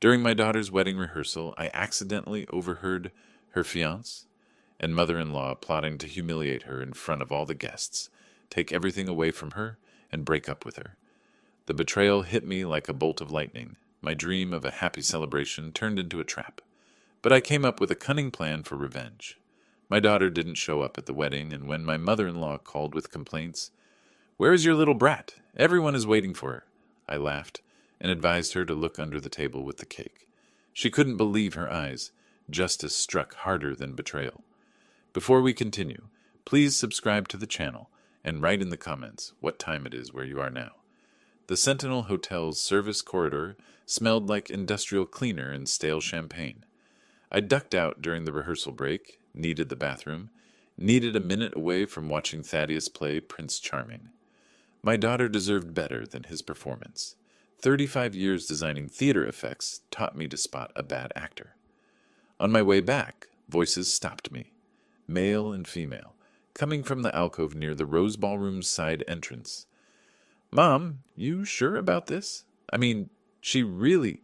During my daughter's wedding rehearsal, I accidentally overheard her fiancé and mother-in-law plotting to humiliate her in front of all the guests, take everything away from her, and break up with her. The betrayal hit me like a bolt of lightning. My dream of a happy celebration turned into a trap. But I came up with a cunning plan for revenge. My daughter didn't show up at the wedding, and when my mother-in-law called with complaints, "Where is your little brat? Everyone is waiting for her," I laughed and advised her to look under the table with the cake. She couldn't believe her eyes. Justice struck harder than betrayal. Before we continue, please subscribe to the channel and write in the comments what time it is where you are now. The Sentinel Hotel's service corridor smelled like industrial cleaner and stale champagne. I ducked out during the rehearsal break, needed the bathroom, needed a minute away from watching Thaddeus play Prince Charming. My daughter deserved better than his performance. 35 years designing theater effects taught me to spot a bad actor. On my way back, voices stopped me, male and female, coming from the alcove near the Rose Ballroom's side entrance. "Mom, you sure about this? I mean, she really—"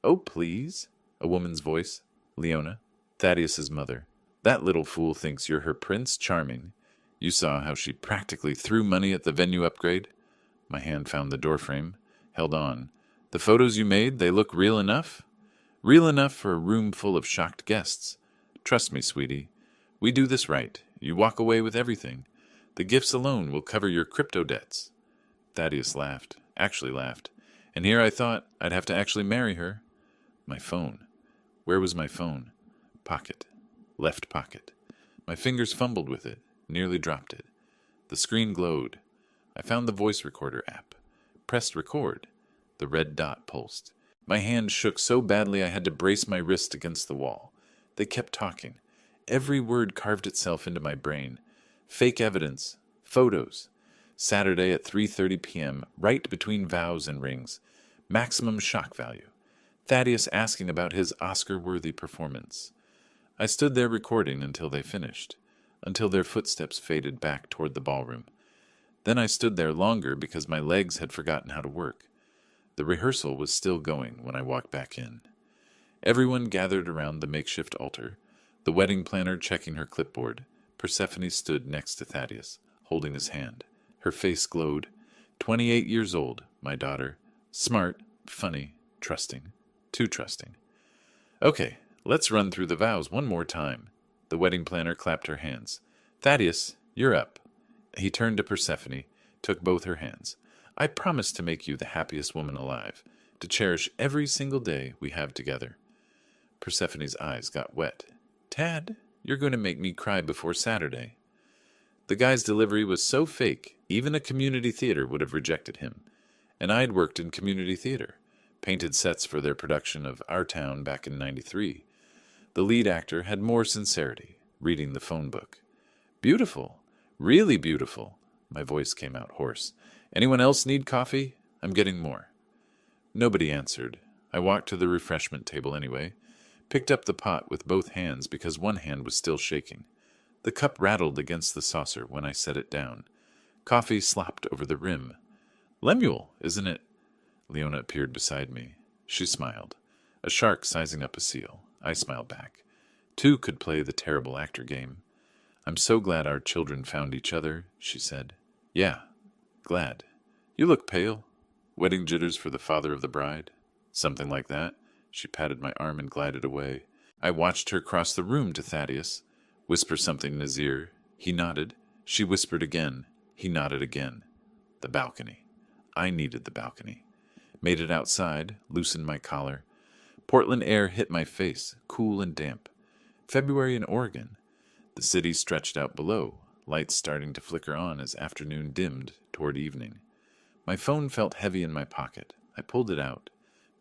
"Oh, please," a woman's voice. Leona, Thaddeus's mother. "That little fool thinks you're her Prince Charming. You saw how she practically threw money at the venue upgrade?" My hand found the doorframe, held on. "The photos you made, they look real enough?" "Real enough for a room full of shocked guests. Trust me, sweetie. We do this right. You walk away with everything. The gifts alone will cover your crypto debts." Thaddeus laughed, actually laughed. And here I thought I'd have to actually marry her. My phone. Where was my phone? Pocket. Left pocket. My fingers fumbled with it, nearly dropped it. The screen glowed. I found the voice recorder app. Pressed record. The red dot pulsed. My hand shook so badly I had to brace my wrist against the wall. They kept talking. Every word carved itself into my brain. Fake evidence. Photos. Saturday at 3:30 p.m., right between vows and rings. Maximum shock value. Thaddeus asking about his Oscar-worthy performance. I stood there recording until they finished, until their footsteps faded back toward the ballroom. Then I stood there longer because my legs had forgotten how to work. The rehearsal was still going when I walked back in. Everyone gathered around the makeshift altar, the wedding planner checking her clipboard. Persephone stood next to Thaddeus, holding his hand. Her face glowed. 28 years old, my daughter. Smart, funny, trusting. Too trusting. "Okay, let's run through the vows one more time." The wedding planner clapped her hands. "Thaddeus, you're up." He turned to Persephone, took both her hands. "I promise to make you the happiest woman alive, to cherish every single day we have together." Persephone's eyes got wet. "Tad, you're going to make me cry before Saturday." The guy's delivery was so fake, even a community theater would have rejected him. And I'd worked in community theater, painted sets for their production of Our Town back in '93. The lead actor had more sincerity, reading the phone book. "Beautiful. Really beautiful." My voice came out hoarse. "Anyone else need coffee? I'm getting more." Nobody answered. I walked to the refreshment table anyway, picked up the pot with both hands because one hand was still shaking. The cup rattled against the saucer when I set it down. Coffee slopped over the rim. "Lemuel, isn't it?" Leona appeared beside me. She smiled. A shark sizing up a seal. I smiled back. Two could play the terrible actor game. "I'm so glad our children found each other," she said. "Yeah, glad. You look pale. Wedding jitters for the father of the bride?" "Something like that." She patted my arm and glided away. I watched her cross the room to Thaddeus, whisper something in his ear. He nodded. She whispered again. He nodded again. The balcony. I needed the balcony. Made it outside, loosened my collar. Portland air hit my face, cool and damp. February in Oregon. The city stretched out below, lights starting to flicker on as afternoon dimmed toward evening. My phone felt heavy in my pocket. I pulled it out,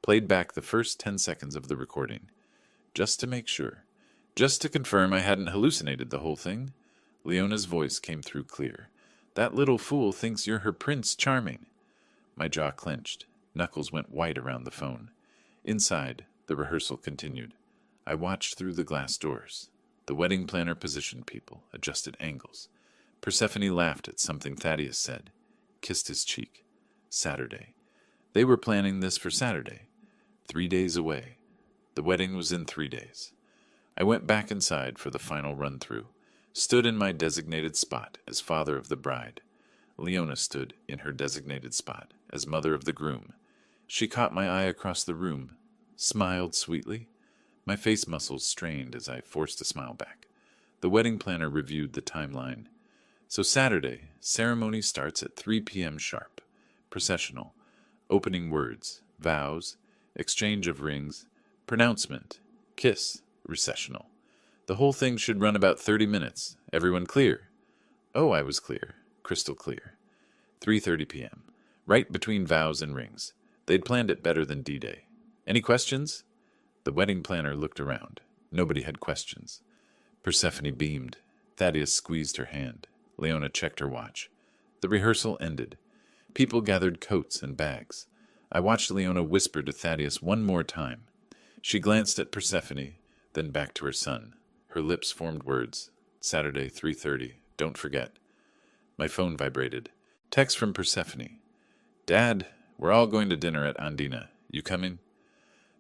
played back the first 10 seconds of the recording. Just to make sure. Just to confirm I hadn't hallucinated the whole thing. Leona's voice came through clear. "That little fool thinks you're her Prince Charming." My jaw clenched. Knuckles went white around the phone. Inside, the rehearsal continued. I watched through the glass doors. The wedding planner positioned people, adjusted angles. Persephone laughed at something Thaddeus said, kissed his cheek. Saturday. They were planning this for Saturday. 3 days away. The wedding was in 3 days. I went back inside for the final run-through, stood in my designated spot as father of the bride. Leona stood in her designated spot as mother of the groom. She caught my eye across the room, smiled sweetly. My face muscles strained as I forced a smile back. The wedding planner reviewed the timeline. So Saturday, ceremony starts at 3 p.m. sharp. Processional, opening words, vows, exchange of rings, pronouncement, kiss, recessional. The whole thing should run about 30 minutes. Everyone clear? Oh, I was clear. Crystal clear. 3:30 p.m. Right between vows and rings. They'd planned it better than D-Day. Any questions? The wedding planner looked around. Nobody had questions. Persephone beamed. Thaddeus squeezed her hand. Leona checked her watch. The rehearsal ended. People gathered coats and bags. I watched Leona whisper to Thaddeus one more time. She glanced at Persephone, then back to her son. Her lips formed words. Saturday, 3:30. Don't forget. My phone vibrated. Text from Persephone. Dad, we're all going to dinner at Andina. You coming?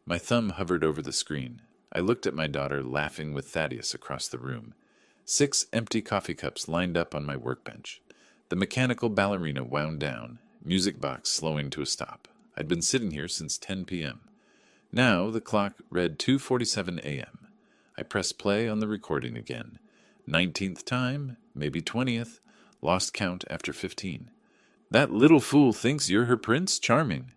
My thumb hovered over the screen. I looked at my daughter laughing with Thaddeus across the room. 6 empty coffee cups lined up on my workbench. The mechanical ballerina wound down, music box slowing to a stop. I'd been sitting here since 10 p.m. Now the clock read 2:47 a.m. I pressed play on the recording again. 19th time, maybe 20th, lost count after 15. That little fool thinks you're her prince? Charming.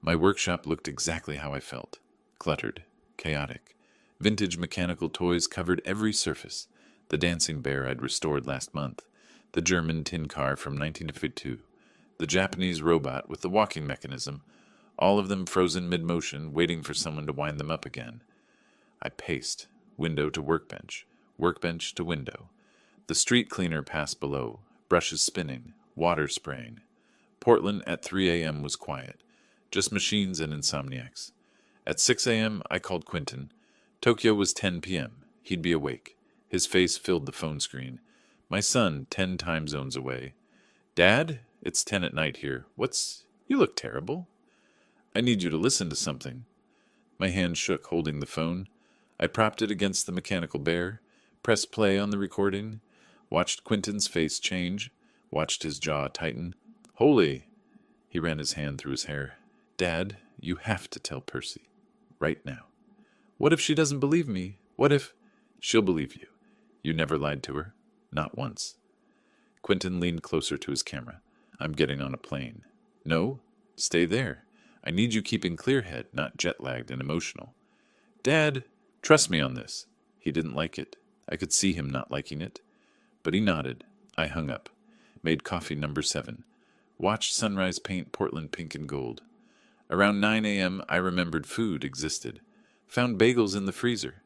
My workshop looked exactly how I felt. Cluttered, chaotic. Vintage mechanical toys covered every surface. The dancing bear I'd restored last month. The German tin car from 1952. The Japanese robot with the walking mechanism. All of them frozen mid-motion, waiting for someone to wind them up again. I paced, window to workbench, workbench to window. The street cleaner passed below, brushes spinning, water spraying. Portland at 3 a.m. was quiet, just machines and insomniacs. At 6 a.m. I called Quentin. Tokyo was 10 p.m. He'd be awake. His face filled the phone screen. My son, 10 time zones away. Dad, it's 10 at night here. You look terrible. I need you to listen to something. My hand shook holding the phone. I propped it against the mechanical bear, pressed play on the recording, watched Quentin's face change, watched his jaw tighten. Holy! He ran his hand through his hair. Dad, you have to tell Percy. Right now. What if she doesn't believe me? What if... She'll believe you. You never lied to her. Not once. Quentin leaned closer to his camera. I'm getting on a plane. No, stay there. I need you keeping clear head, not jet-lagged and emotional. Dad, trust me on this. He didn't like it. I could see him not liking it. But he nodded. I hung up. Made coffee number 7. Watched sunrise paint Portland pink and gold. Around 9 a.m. I remembered food existed. Found bagels in the freezer.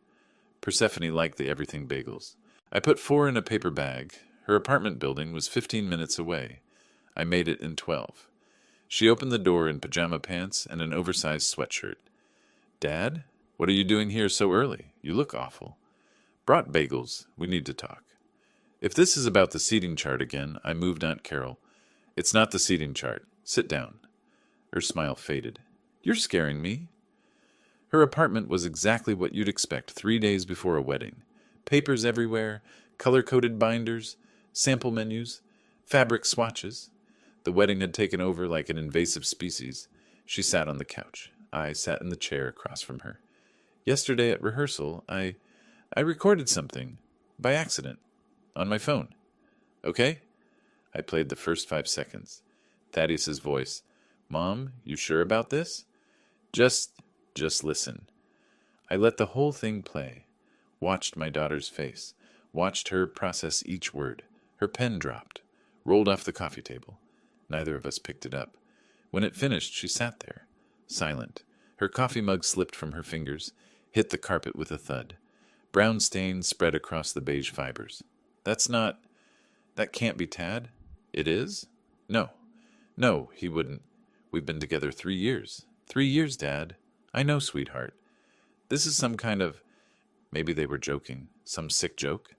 Persephone liked the everything bagels. I put 4 in a paper bag. Her apartment building was 15 minutes away. I made it in 12. She opened the door in pajama pants and an oversized sweatshirt. Dad, what are you doing here so early? You look awful. Brought bagels. We need to talk. If this is about the seating chart again, I moved Aunt Carol. It's not the seating chart. Sit down. Her smile faded. You're scaring me. Her apartment was exactly what you'd expect 3 days before a wedding. Papers everywhere, color-coded binders, sample menus, fabric swatches. The wedding had taken over like an invasive species. She sat on the couch. I sat in the chair across from her. Yesterday at rehearsal, I recorded something. By accident. On my phone. Okay? I played the first 5 seconds. Thaddeus's voice. Mom, you sure about this? Just listen. I let the whole thing play. Watched my daughter's face. Watched her process each word. Her pen dropped. Rolled off the coffee table. Neither of us picked it up. When it finished, she sat there, silent. Her coffee mug slipped from her fingers, hit the carpet with a thud. Brown stains spread across the beige fibers. That can't be Tad. It is? No, he wouldn't. We've been together 3 years. 3 years, Dad. I know, sweetheart. This is some kind of... Maybe they were joking. Some sick joke?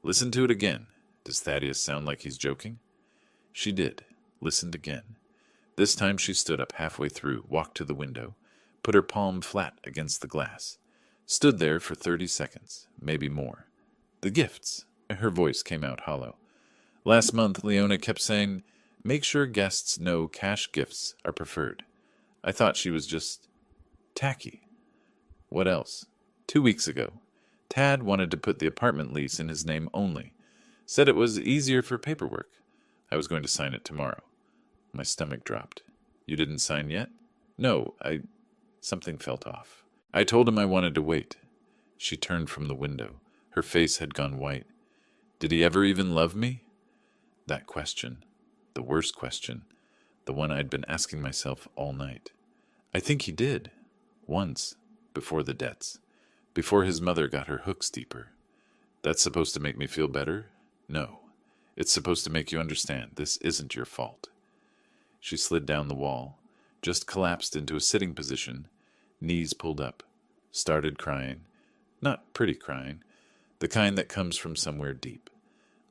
Listen to it again. Does Thaddeus sound like he's joking? She did. Listened again. This time she stood up halfway through, walked to the window, put her palm flat against the glass, stood there for 30 seconds, maybe more. The gifts. Her voice came out hollow. Last month, Leona kept saying, "Make sure guests know cash gifts are preferred." I thought she was just tacky. What else? 2 weeks ago, Tad wanted to put the apartment lease in his name only. Said it was easier for paperwork. I was going to sign it tomorrow. My stomach dropped. You didn't sign yet? No, Something felt off. I told him I wanted to wait. She turned from the window. Her face had gone white. Did he ever even love me? That question. The worst question. The one I'd been asking myself all night. I think he did. Once. Before the debts. Before his mother got her hooks deeper. That's supposed to make me feel better? No. It's supposed to make you understand this isn't your fault. She slid down the wall, just collapsed into a sitting position, knees pulled up, started crying. Not pretty crying, the kind that comes from somewhere deep.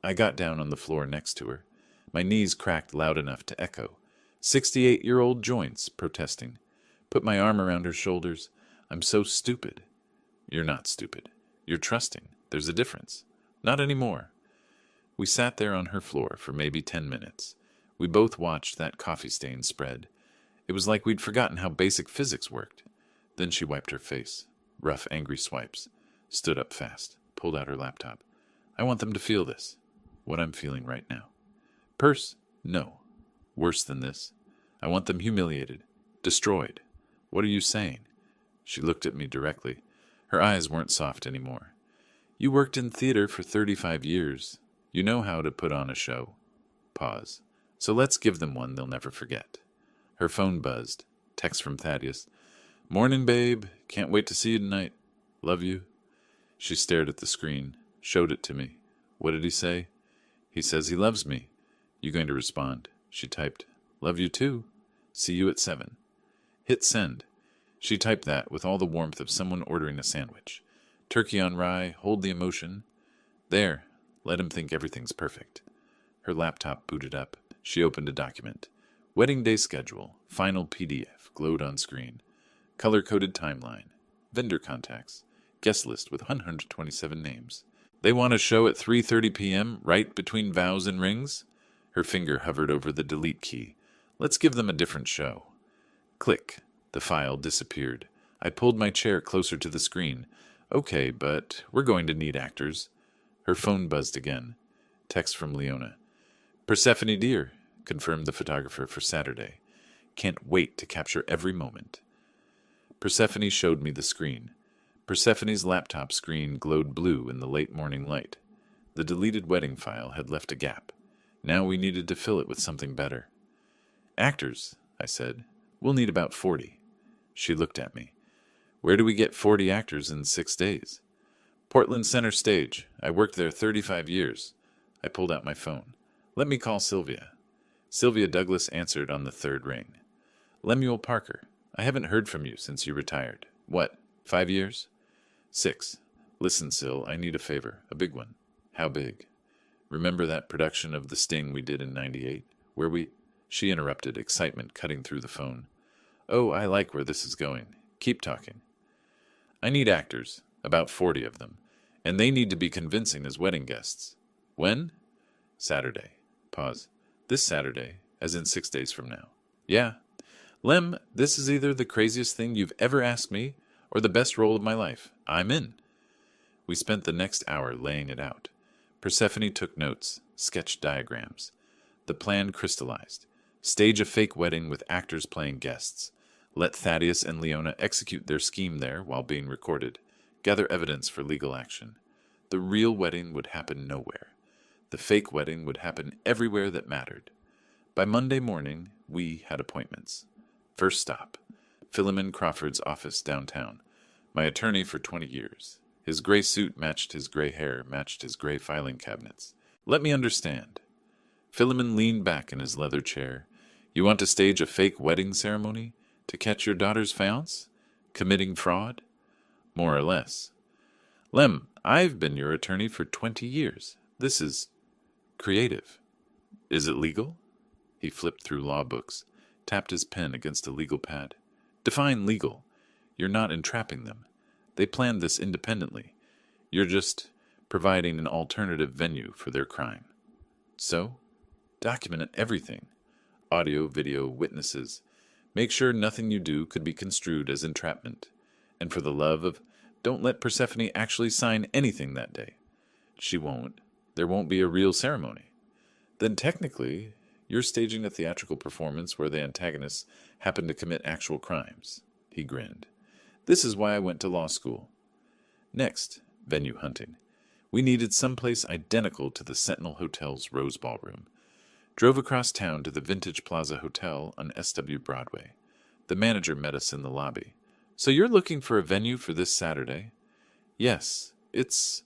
I got down on the floor next to her. My knees cracked loud enough to echo. 68-year-old joints protesting. Put my arm around her shoulders. I'm so stupid. You're not stupid. You're trusting. There's a difference. Not anymore. We sat there on her floor for maybe 10 minutes. We both watched that coffee stain spread. It was like we'd forgotten how basic physics worked. Then she wiped her face. Rough, angry swipes. Stood up fast. Pulled out her laptop. I want them to feel this. What I'm feeling right now. Purse? No. Worse than this. I want them humiliated. Destroyed. What are you saying? She looked at me directly. Her eyes weren't soft anymore. You worked in theater for 35 years. You know how to put on a show. Pause. So let's give them one they'll never forget. Her phone buzzed. Text from Thaddeus. Morning, babe. Can't wait to see you tonight. Love you. She stared at the screen. Showed it to me. What did he say? He says he loves me. You going to respond? She typed. Love you too. See you at 7. Hit send. She typed that with all the warmth of someone ordering a sandwich. Turkey on rye, hold the emotion. There. Let him think everything's perfect. Her laptop booted up. She opened a document. Wedding day schedule. Final PDF. Glowed on screen. Color-coded timeline. Vendor contacts. Guest list with 127 names. They want a show at 3:30 p.m., right between vows and rings? Her finger hovered over the delete key. Let's give them a different show. Click. The file disappeared. I pulled my chair closer to the screen. Okay, but we're going to need actors. Her phone buzzed again. Text from Leona. Persephone dear, confirmed the photographer for Saturday. Can't wait to capture every moment. Persephone showed me the screen. Persephone's laptop screen glowed blue in the late morning light. The deleted wedding file had left a gap. Now we needed to fill it with something better. Actors, I said. We'll need about 40. She looked at me. Where do we get 40 actors in 6 days? Portland Center Stage. I worked there 35 years. I pulled out my phone. Let me call Sylvia. Sylvia Douglas answered on the third ring. Lemuel Parker. I haven't heard from you since you retired. What, 5 years? 6. Listen, Syl, I need a favor. A big one. How big? Remember that production of The Sting we did in 98? Where we... She interrupted, excitement cutting through the phone. Oh, I like where this is going. Keep talking. I need actors, about 40 of them, and they need to be convincing as wedding guests. When? Saturday. Pause. This Saturday, as in 6 days from now. Yeah. Lem, this is either the craziest thing you've ever asked me or the best role of my life. I'm in. We spent the next hour laying it out. Persephone took notes, sketched diagrams. The plan crystallized. Stage a fake wedding with actors playing guests. Let Thaddeus and Leona execute their scheme there while being recorded. Gather evidence for legal action. The real wedding would happen nowhere. The fake wedding would happen everywhere that mattered. By Monday morning, we had appointments. First stop, Philemon Crawford's office downtown. My attorney for 20 years. His gray suit matched his gray hair, matched his gray filing cabinets. Let me understand. Philemon leaned back in his leather chair. You want to stage a fake wedding ceremony? To catch your daughter's fiancé? Committing fraud? More or less. Lem, I've been your attorney for 20 years. This is creative. Is it legal? He flipped through law books, tapped his pen against a legal pad. Define legal. You're not entrapping them. They planned this independently. You're just providing an alternative venue for their crime. So, document everything. Audio, video, witnesses. Make sure nothing you do could be construed as entrapment. And for the love of, don't let Persephone actually sign anything that day. She won't. There won't be a real ceremony. Then technically, you're staging a theatrical performance where the antagonists happen to commit actual crimes. He grinned. This is why I went to law school. Next, venue hunting. We needed someplace identical to the Sentinel Hotel's Rose Ballroom. Drove across town to the Vintage Plaza Hotel on SW Broadway. The manager met us in the lobby. So you're looking for a venue for this Saturday? Yes, it's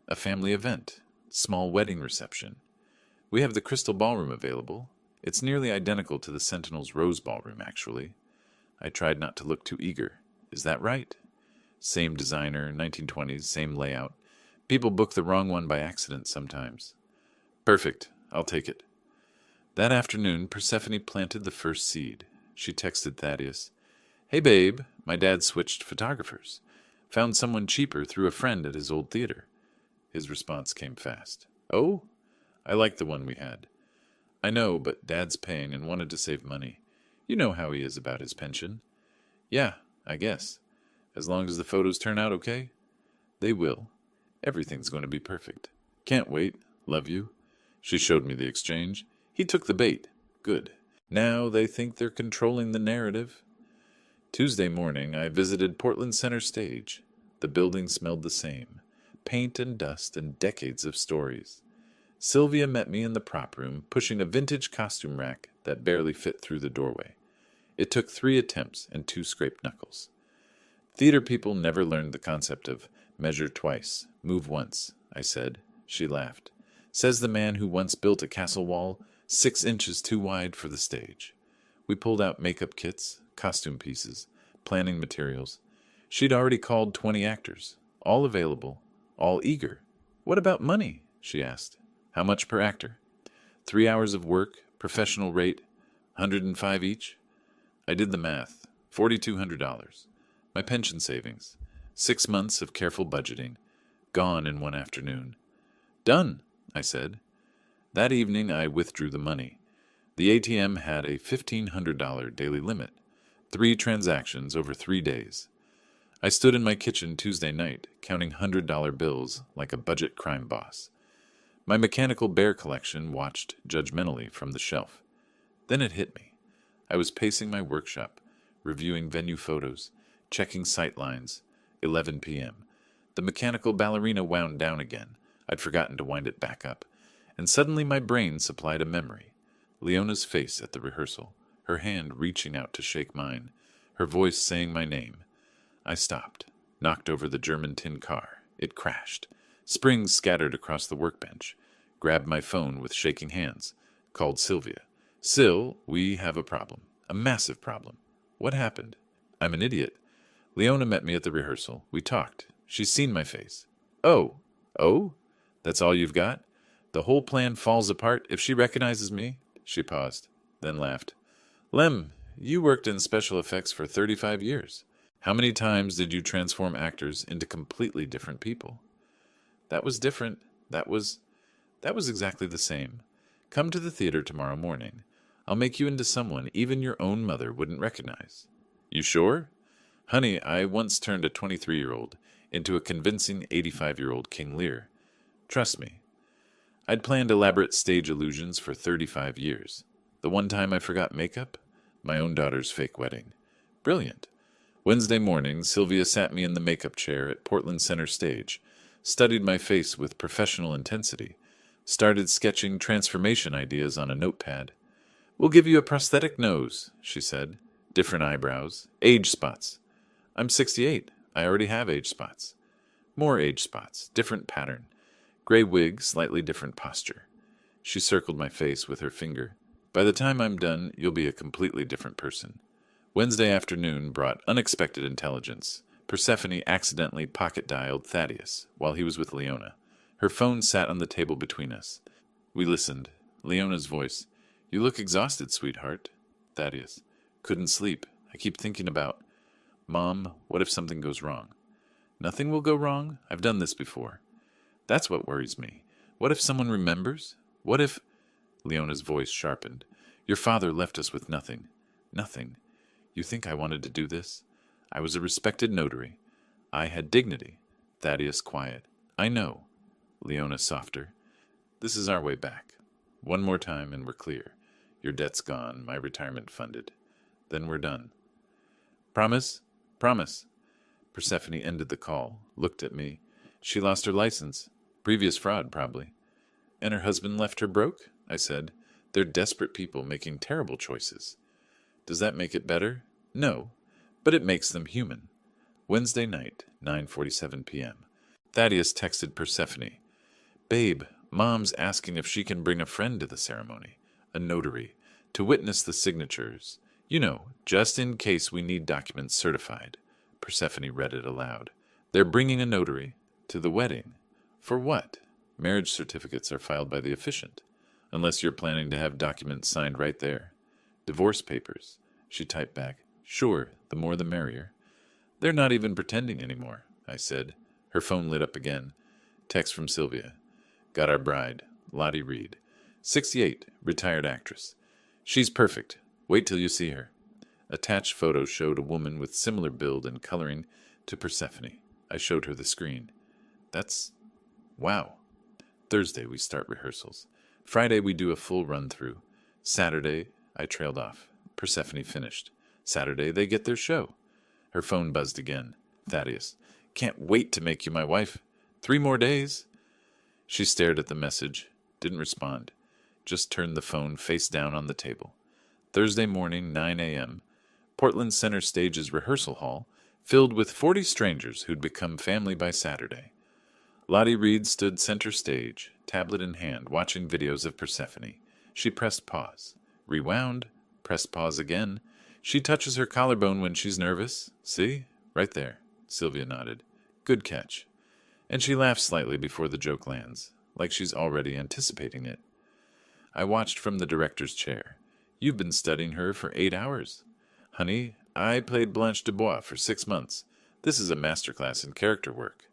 a family event. Small wedding reception. We have the Crystal Ballroom available. It's nearly identical to the Sentinel's Rose Ballroom, actually. I tried not to look too eager. Is that right? Same designer, 1920s, same layout. People book the wrong one by accident sometimes. Perfect. I'll take it. That afternoon, Persephone planted the first seed. She texted Thaddeus. Hey, babe, my dad switched photographers. Found someone cheaper through a friend at his old theater. His response came fast. Oh? I like the one we had. I know, but Dad's paying and wanted to save money. You know how he is about his pension. Yeah, I guess. As long as the photos turn out okay? They will. Everything's going to be perfect. Can't wait. Love you. She showed me the exchange. He took the bait. Good. Now they think they're controlling the narrative. Tuesday morning, I visited Portland Center Stage. The building smelled the same. Paint and dust and decades of stories. Sylvia met me in the prop room, pushing a vintage costume rack that barely fit through the doorway. It took 3 attempts and 2 scraped knuckles. Theater people never learned the concept of measure twice, move once, I said. She laughed. Says the man who once built a castle wall 6 inches too wide for the stage. We pulled out makeup kits, costume pieces, planning materials. She'd already called 20 actors, all available, all eager. What about money? She asked. How much per actor? 3 hours of work, professional rate, $105 each? I did the math. $4,200. My pension savings. 6 months of careful budgeting. Gone in one afternoon. Done, I said. That evening I withdrew the money. The ATM had a $1,500 daily limit. 3 transactions over 3 days. I stood in my kitchen Tuesday night, counting $100 bills like a budget crime boss. My mechanical bear collection watched judgmentally from the shelf. Then it hit me. I was pacing my workshop, reviewing venue photos, checking sight lines. 11 p.m. The mechanical ballerina wound down again. I'd forgotten to wind it back up. And suddenly my brain supplied a memory. Leona's face at the rehearsal, her hand reaching out to shake mine, her voice saying my name. I stopped, knocked over the German tin car. It crashed. Springs scattered across the workbench. Grabbed my phone with shaking hands. Called Sylvia. Syl, we have a problem. A massive problem. What happened? I'm an idiot. Leona met me at the rehearsal. We talked. She's seen my face. Oh? That's all you've got? The whole plan falls apart if she recognizes me? She paused, then laughed. Lem, you worked in special effects for 35 years. How many times did you transform actors into completely different people? That was different. That was exactly the same. Come to the theater tomorrow morning. I'll make you into someone even your own mother wouldn't recognize. You sure? Honey, I once turned a 23-year-old into a convincing 85-year-old King Lear. Trust me. I'd planned elaborate stage illusions for 35 years. The one time I forgot makeup? My own daughter's fake wedding. Brilliant. Wednesday morning, Sylvia sat me in the makeup chair at Portland Center Stage, studied my face with professional intensity, started sketching transformation ideas on a notepad. We'll give you a prosthetic nose, she said. Different eyebrows. Age spots. I'm 68. I already have age spots. More age spots. Different pattern. Gray wig, slightly different posture. She circled my face with her finger. By the time I'm done, you'll be a completely different person. Wednesday afternoon brought unexpected intelligence. Persephone accidentally pocket-dialed Thaddeus while he was with Leona. Her phone sat on the table between us. We listened. Leona's voice. You look exhausted, sweetheart. Thaddeus. Couldn't sleep. I keep thinking about... Mom, what if something goes wrong? Nothing will go wrong. I've done this before. That's what worries me. What if someone remembers? What if... Leona's voice sharpened. Your father left us with nothing. Nothing. You think I wanted to do this? I was a respected notary. I had dignity. Thaddeus quiet. I know. Leona softer. This is our way back. One more time and we're clear. Your debt's gone, my retirement funded. Then we're done. Promise? Promise. Persephone ended the call, looked at me. She lost her license. Previous fraud, probably. And her husband left her broke? I said. They're desperate people making terrible choices. Does that make it better? No, but it makes them human. Wednesday night, 9:47 p.m. Thaddeus texted Persephone. Babe, Mom's asking if she can bring a friend to the ceremony, a notary, to witness the signatures. You know, just in case we need documents certified. Persephone read it aloud. They're bringing a notary to the wedding. For what? Marriage certificates are filed by the officiant, unless you're planning to have documents signed right there. Divorce papers. She typed back. Sure, the more the merrier. They're not even pretending anymore, I said. Her phone lit up again. Text from Sylvia. Got our bride, Lottie Reed. 68, retired actress. She's perfect. Wait till you see her. Attached photo showed a woman with similar build and coloring to Persephone. I showed her the screen. That's... wow. Thursday we start rehearsals. Friday we do a full run-through. Saturday, I trailed off. Persephone finished. Saturday they get their show. Her phone buzzed again. Thaddeus. Can't wait to make you my wife. 3 more days. She stared at the message. Didn't respond. Just turned the phone face down on the table. Thursday morning, 9 a.m. Portland Center Stage's rehearsal hall, filled with 40 strangers who'd become family by Saturday. Lottie Reed stood center stage, tablet in hand, watching videos of Persephone. She pressed pause. Rewound. Pressed pause again. She touches her collarbone when she's nervous. See? Right there. Sylvia nodded. Good catch. And she laughs slightly before the joke lands, like she's already anticipating it. I watched from the director's chair. You've been studying her for 8 hours. Honey, I played Blanche Dubois for 6 months. This is a masterclass in character work.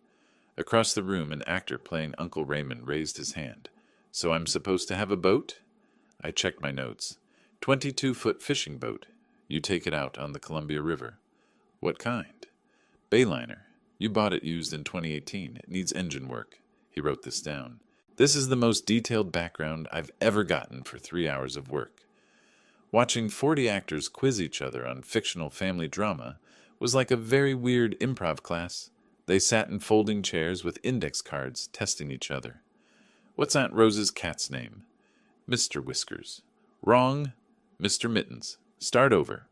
Across the room, an actor playing Uncle Raymond raised his hand. So I'm supposed to have a boat? I checked my notes. 22-foot fishing boat. You take it out on the Columbia River. What kind? Bayliner. You bought it used in 2018. It needs engine work. He wrote this down. This is the most detailed background I've ever gotten for 3 hours of work. Watching 40 actors quiz each other on fictional family drama was like a very weird improv class. They sat in folding chairs with index cards, testing each other. What's Aunt Rose's cat's name? Mr. Whiskers. Wrong. Mr. Mittens. Start over.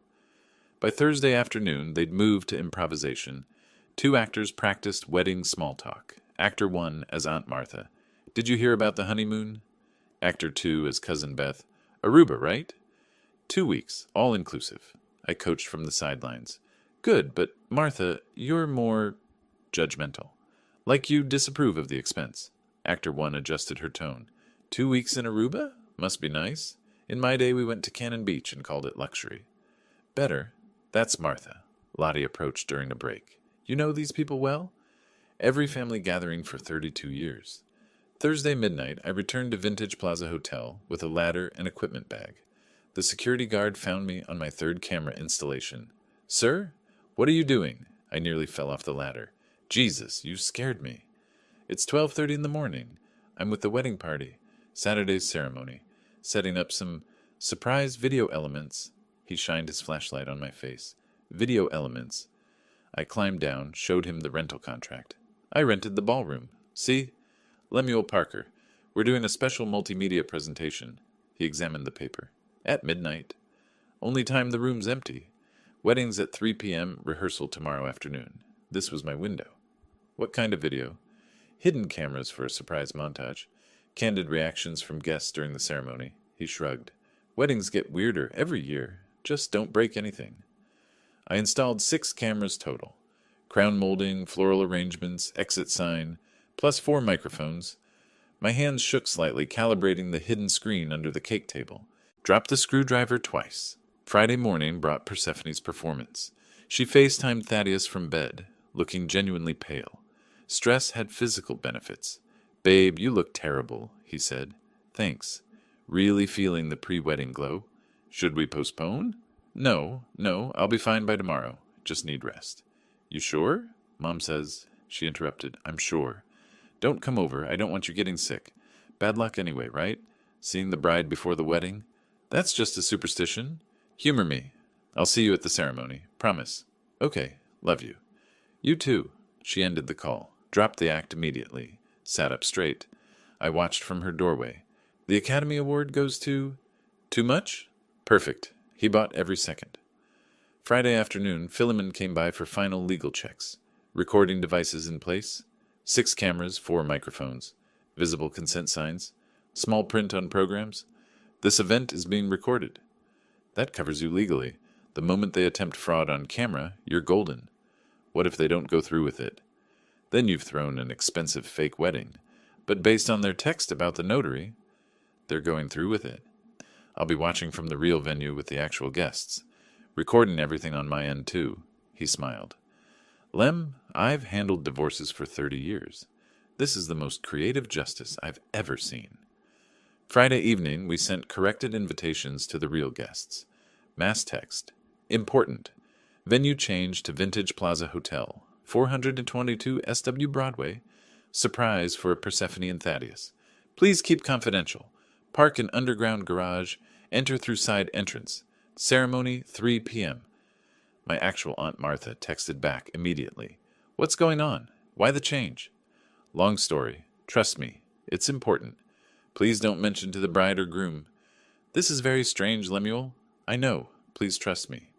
By Thursday afternoon, they'd moved to improvisation. 2 actors practiced wedding small talk. Actor 1 as Aunt Martha. Did you hear about the honeymoon? Actor 2 as Cousin Beth. Aruba, right? 2 weeks, all inclusive. I coached from the sidelines. Good, but Martha, you're more judgmental. Like you disapprove of the expense. Actor 1 adjusted her tone. 2 weeks in Aruba? Must be nice. In my day we went to Cannon Beach and called it luxury. Better. That's Martha. Lottie approached during a break. You know these people well? Every family gathering for 32 years. Thursday midnight, I returned to Vintage Plaza Hotel with a ladder and equipment bag. The security guard found me on my 3rd camera installation. Sir, what are you doing? I nearly fell off the ladder. Jesus, you scared me. It's 12:30 in the morning. I'm with the wedding party. Saturday's ceremony. Setting up some surprise video elements. He shined his flashlight on my face. Video elements. I climbed down, showed him the rental contract. I rented the ballroom. See? Lemuel Parker. We're doing a special multimedia presentation. He examined the paper. At midnight. Only time the room's empty. Wedding's at 3 p.m., rehearsal tomorrow afternoon. This was my window. What kind of video? Hidden cameras for a surprise montage. Candid reactions from guests during the ceremony. He shrugged. Weddings get weirder every year. Just don't break anything. I installed 6 cameras total. Crown molding, floral arrangements, exit sign, plus 4 microphones. My hands shook slightly, calibrating the hidden screen under the cake table. Dropped the screwdriver twice. Friday morning brought Persephone's performance. She FaceTimed Thaddeus from bed, looking genuinely pale. Stress had physical benefits. "Babe, you look terrible," he said. "Thanks. Really feeling the pre-wedding glow. Should we postpone?" No, I'll be fine by tomorrow. Just need rest." "You sure?" Mom says. She interrupted. "I'm sure. Don't come over. I don't want you getting sick. Bad luck anyway, right? Seeing the bride before the wedding? That's just a superstition. Humor me. I'll see you at the ceremony. Promise." "Okay. Love you." "You too." She ended the call, dropped the act immediately, sat up straight. I watched from her doorway. "The Academy Award goes to... Too much? Perfect. He bought every second." Friday afternoon, Philemon came by for final legal checks. Recording devices in place. 6 cameras, 4 microphones. Visible consent signs. Small print on programs. "This event is being recorded." That covers you legally. The moment they attempt fraud on camera, you're golden. What if they don't go through with it? Then you've thrown an expensive fake wedding. But based on their text about the notary, they're going through with it. I'll be watching from the real venue with the actual guests. Recording everything on my end, too. He smiled. "Lem, I've handled divorces for 30 years. This is the most creative justice I've ever seen." Friday evening, we sent corrected invitations to the real guests. Mass text. Important. Venue change to Vintage Plaza Hotel, 422 SW Broadway. Surprise for Persephone and Thaddeus. Please keep confidential. Park in underground garage. Enter through side entrance. Ceremony 3 p.m. My actual Aunt Martha texted back immediately. "What's going on? Why the change?" "Long story. Trust me. It's important. Please don't mention to the bride or groom." "This is very strange, Lemuel." "I know. Please trust me."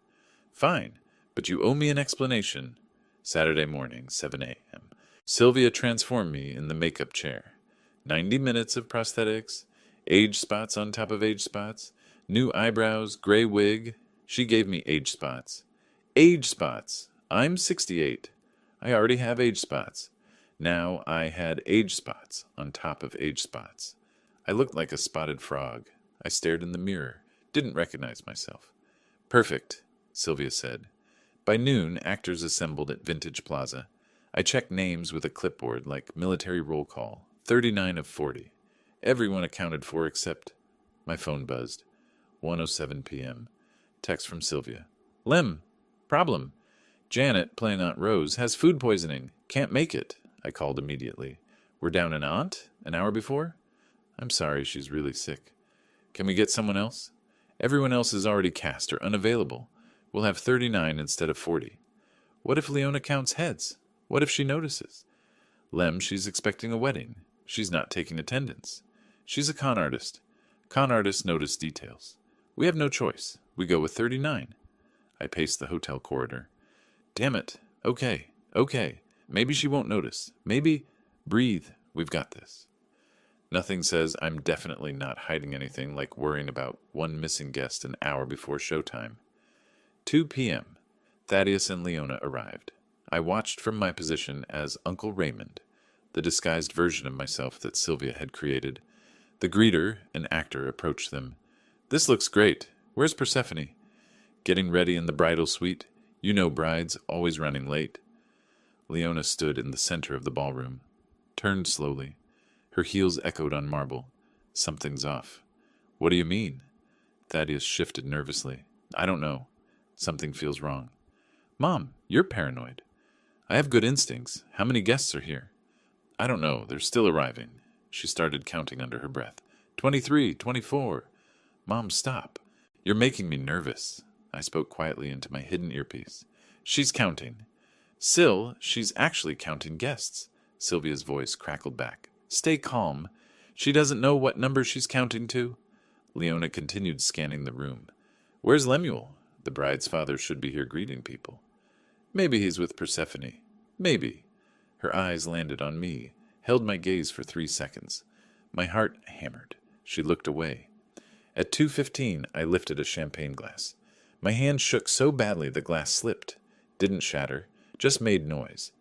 "Fine. But you owe me an explanation." Saturday morning, 7 a.m. Sylvia transformed me in the makeup chair. 90 minutes of prosthetics, age spots on top of age spots, new eyebrows, gray wig. She gave me age spots. Age spots! I'm 68. I already have age spots. Now I had age spots on top of age spots. I looked like a spotted frog. I stared in the mirror, didn't recognize myself. "Perfect," Sylvia said. By noon, actors assembled at Vintage Plaza. I checked names with a clipboard like military roll call, 39 of 40. Everyone accounted for except... My phone buzzed. 1:07 p.m. Text from Sylvia. "Lem, problem. Janet, playing Aunt Rose, has food poisoning. Can't make it." I called immediately. "We're down an aunt? An hour before?" "I'm sorry, she's really sick." "Can we get someone else?" "Everyone else is already cast or unavailable. We'll have 39 instead of 40. "What if Leona counts heads? What if she notices?" "Lem, she's expecting a wedding. She's not taking attendance. She's a con artist. Con artists notice details. We have no choice. We go with 39. I paced the hotel corridor. "Damn it. Okay. Maybe she won't notice. Maybe... Breathe. We've got this." Nothing says I'm definitely not hiding anything like worrying about one missing guest an hour before showtime. 2 p.m. Thaddeus and Leona arrived. I watched from my position as Uncle Raymond, the disguised version of myself that Sylvia had created. The greeter, an actor, approached them. "This looks great. Where's Persephone?" "Getting ready in the bridal suite. You know brides, always running late." Leona stood in the center of the ballroom, turned slowly. Her heels echoed on marble. "Something's off." "What do you mean?" Thaddeus shifted nervously. "I don't know. Something feels wrong." "Mom, you're paranoid." "I have good instincts. How many guests are here?" "I don't know. They're still arriving." She started counting under her breath. 23, 24. "Mom, stop. You're making me nervous." I spoke quietly into my hidden earpiece. "She's counting." "Syl, she's actually counting guests." Sylvia's voice crackled back. "Stay calm. She doesn't know what number she's counting to." Leona continued scanning the room. "Where's Lemuel? The bride's father should be here greeting people." "Maybe he's with Persephone. Maybe." Her eyes landed on me, held my gaze for 3 seconds. My heart hammered. She looked away. At 2:15, I lifted a champagne glass. My hand shook so badly the glass slipped. Didn't shatter, just made noise.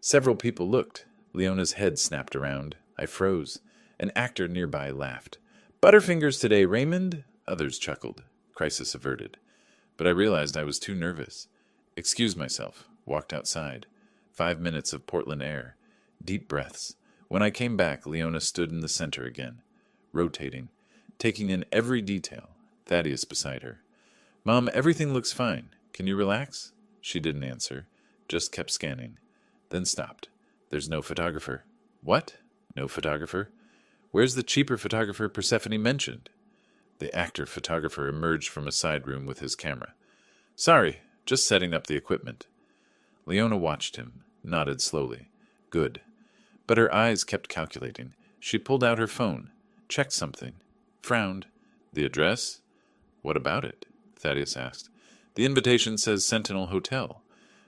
Several people looked. Leona's head snapped around. I froze. An actor nearby laughed. "Butterfingers today, Raymond." Others chuckled. Crisis averted. But I realized I was too nervous. Excused myself, walked outside. 5 minutes of Portland air. Deep breaths. When I came back, Leona stood in the center again, rotating, taking in every detail, Thaddeus beside her. Mom, everything looks fine. Can you relax? She didn't answer, just kept scanning. Then stopped. There's no photographer. What? No photographer? Where's the cheaper photographer Persephone mentioned? The actor-photographer emerged from a side room with his camera. Sorry, just setting up the equipment. Leona watched him, nodded slowly. Good. But her eyes kept calculating. She pulled out her phone, checked something, frowned. The address? What about it? Thaddeus asked. The invitation says Sentinel Hotel,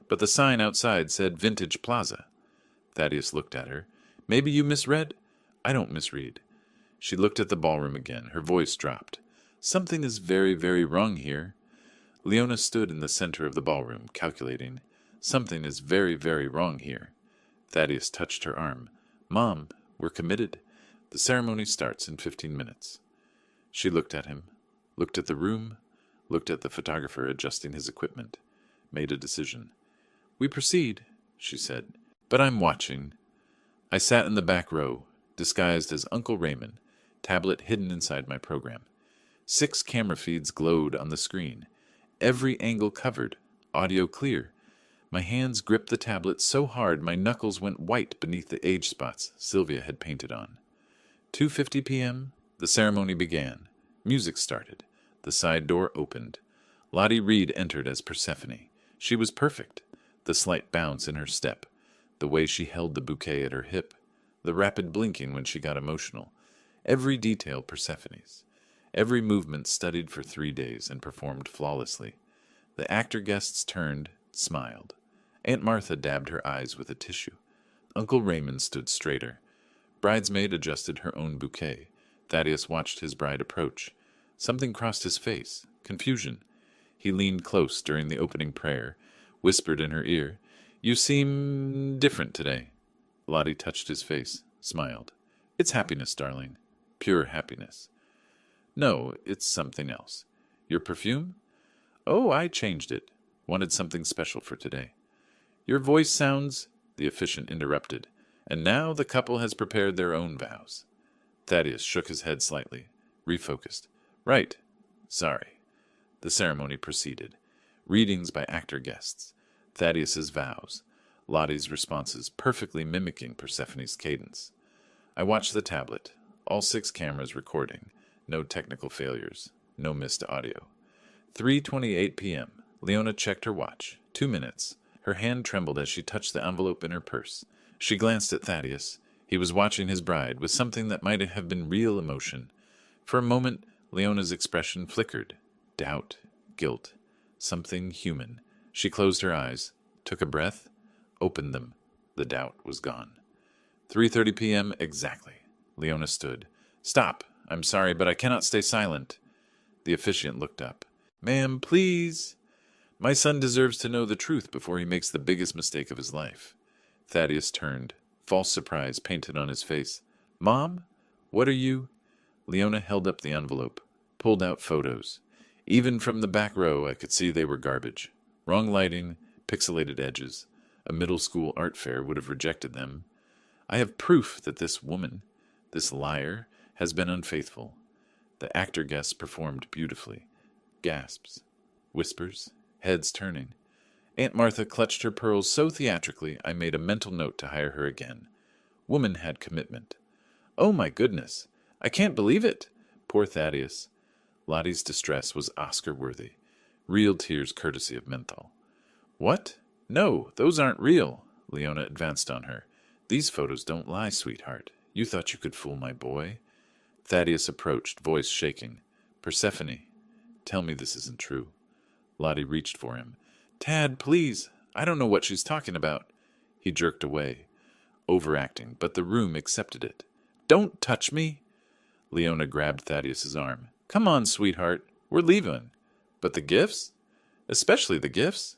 but the sign outside said Vintage Plaza. Thaddeus looked at her. Maybe you misread? I don't misread. She looked at the ballroom again. Her voice dropped. Something is very, very wrong here. Leona stood in the center of the ballroom, calculating. Something is very, very wrong here. Thaddeus touched her arm. Mom, we're committed. The ceremony starts in 15 minutes. She looked at him, looked at the room, looked at the photographer adjusting his equipment, made a decision. We proceed, she said, but I'm watching. I sat in the back row, disguised as Uncle Raymond, tablet hidden inside my program. 6 camera feeds glowed on the screen. Every angle covered, audio clear. My hands gripped the tablet so hard my knuckles went white beneath the age spots Sylvia had painted on. 2:50 p.m., the ceremony began. Music started. The side door opened. Lottie Reed entered as Persephone. She was perfect. The slight bounce in her step, the way she held the bouquet at her hip, the rapid blinking when she got emotional. Every detail Persephone's. Every movement studied for 3 days and performed flawlessly. The actor guests turned, smiled. Aunt Martha dabbed her eyes with a tissue. Uncle Raymond stood straighter. Bridesmaid adjusted her own bouquet. Thaddeus watched his bride approach. Something crossed his face. Confusion. He leaned close during the opening prayer, whispered in her ear, You seem different today. Lottie touched his face, smiled. It's happiness, darling. Pure happiness. No, it's something else. Your perfume? Oh, I changed it. Wanted something special for today. Your voice sounds, the officiant interrupted, and now the couple has prepared their own vows. Thaddeus shook his head slightly, refocused. Right. Sorry. The ceremony proceeded. Readings by actor guests. Thaddeus's vows. Lottie's responses perfectly mimicking Persephone's cadence. I watched the tablet, all 6 cameras recording. No technical failures. No missed audio. 3:28 p.m. Leona checked her watch. 2 minutes. Her hand trembled as she touched the envelope in her purse. She glanced at Thaddeus. He was watching his bride with something that might have been real emotion. For a moment, Leona's expression flickered. Doubt. Guilt. Something human. She closed her eyes, took a breath, opened them. The doubt was gone. 3:30 p.m. exactly. Leona stood. Stop. I'm sorry, but I cannot stay silent. The officiant looked up. Ma'am, please. My son deserves to know the truth before he makes the biggest mistake of his life. Thaddeus turned, false surprise painted on his face. Mom? What are you? Leona held up the envelope, pulled out photos. Even from the back row, I could see they were garbage. Wrong lighting, pixelated edges. A middle school art fair would have rejected them. I have proof that this woman, this liar, has been unfaithful. The actor guests performed beautifully. Gasps, whispers, heads turning. Aunt Martha clutched her pearls so theatrically I made a mental note to hire her again. Woman had commitment. Oh my goodness, I can't believe it. Poor Thaddeus. Lottie's distress was Oscar-worthy. Real tears courtesy of menthol. What? No, those aren't real. Leona advanced on her. These photos don't lie, sweetheart. You thought you could fool my boy? Thaddeus approached, voice shaking. Persephone, tell me this isn't true. Lottie reached for him. Tad, please. I don't know what she's talking about. He jerked away, overacting, but the room accepted it. Don't touch me. Leona grabbed Thaddeus's arm. Come on, sweetheart. We're leaving. But the gifts? Especially the gifts?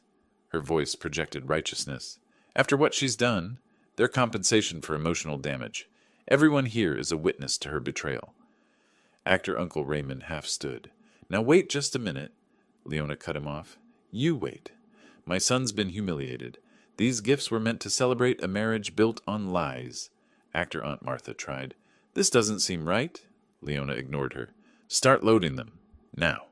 Her voice projected righteousness. After what she's done, they're compensation for emotional damage. Everyone here is a witness to her betrayal. Actor Uncle Raymond half stood. Now wait just a minute. Leona cut him off. You wait. My son's been humiliated. These gifts were meant to celebrate a marriage built on lies. Actor Aunt Martha tried. This doesn't seem right. Leona ignored her. Start loading them. Now.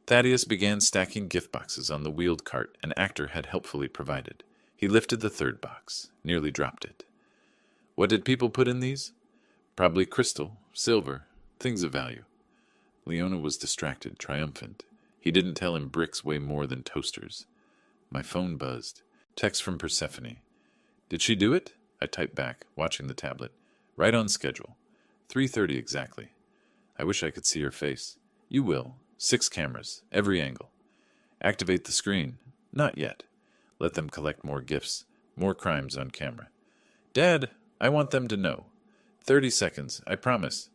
Thaddeus began stacking gift boxes on the wheeled cart an actor had helpfully provided. He lifted the third box, nearly dropped it. What did people put in these? Probably crystal, silver, things of value. Leona was distracted, triumphant. He didn't tell him bricks weigh more than toasters. My phone buzzed. Text from Persephone. Did she do it? I typed back, watching the tablet. Right on schedule. 3:30 exactly. I wish I could see her face. You will. 6 cameras, every angle. Activate the screen. Not yet. Let them collect more gifts, more crimes on camera. Dad, I want them to know. 30 seconds, I promise.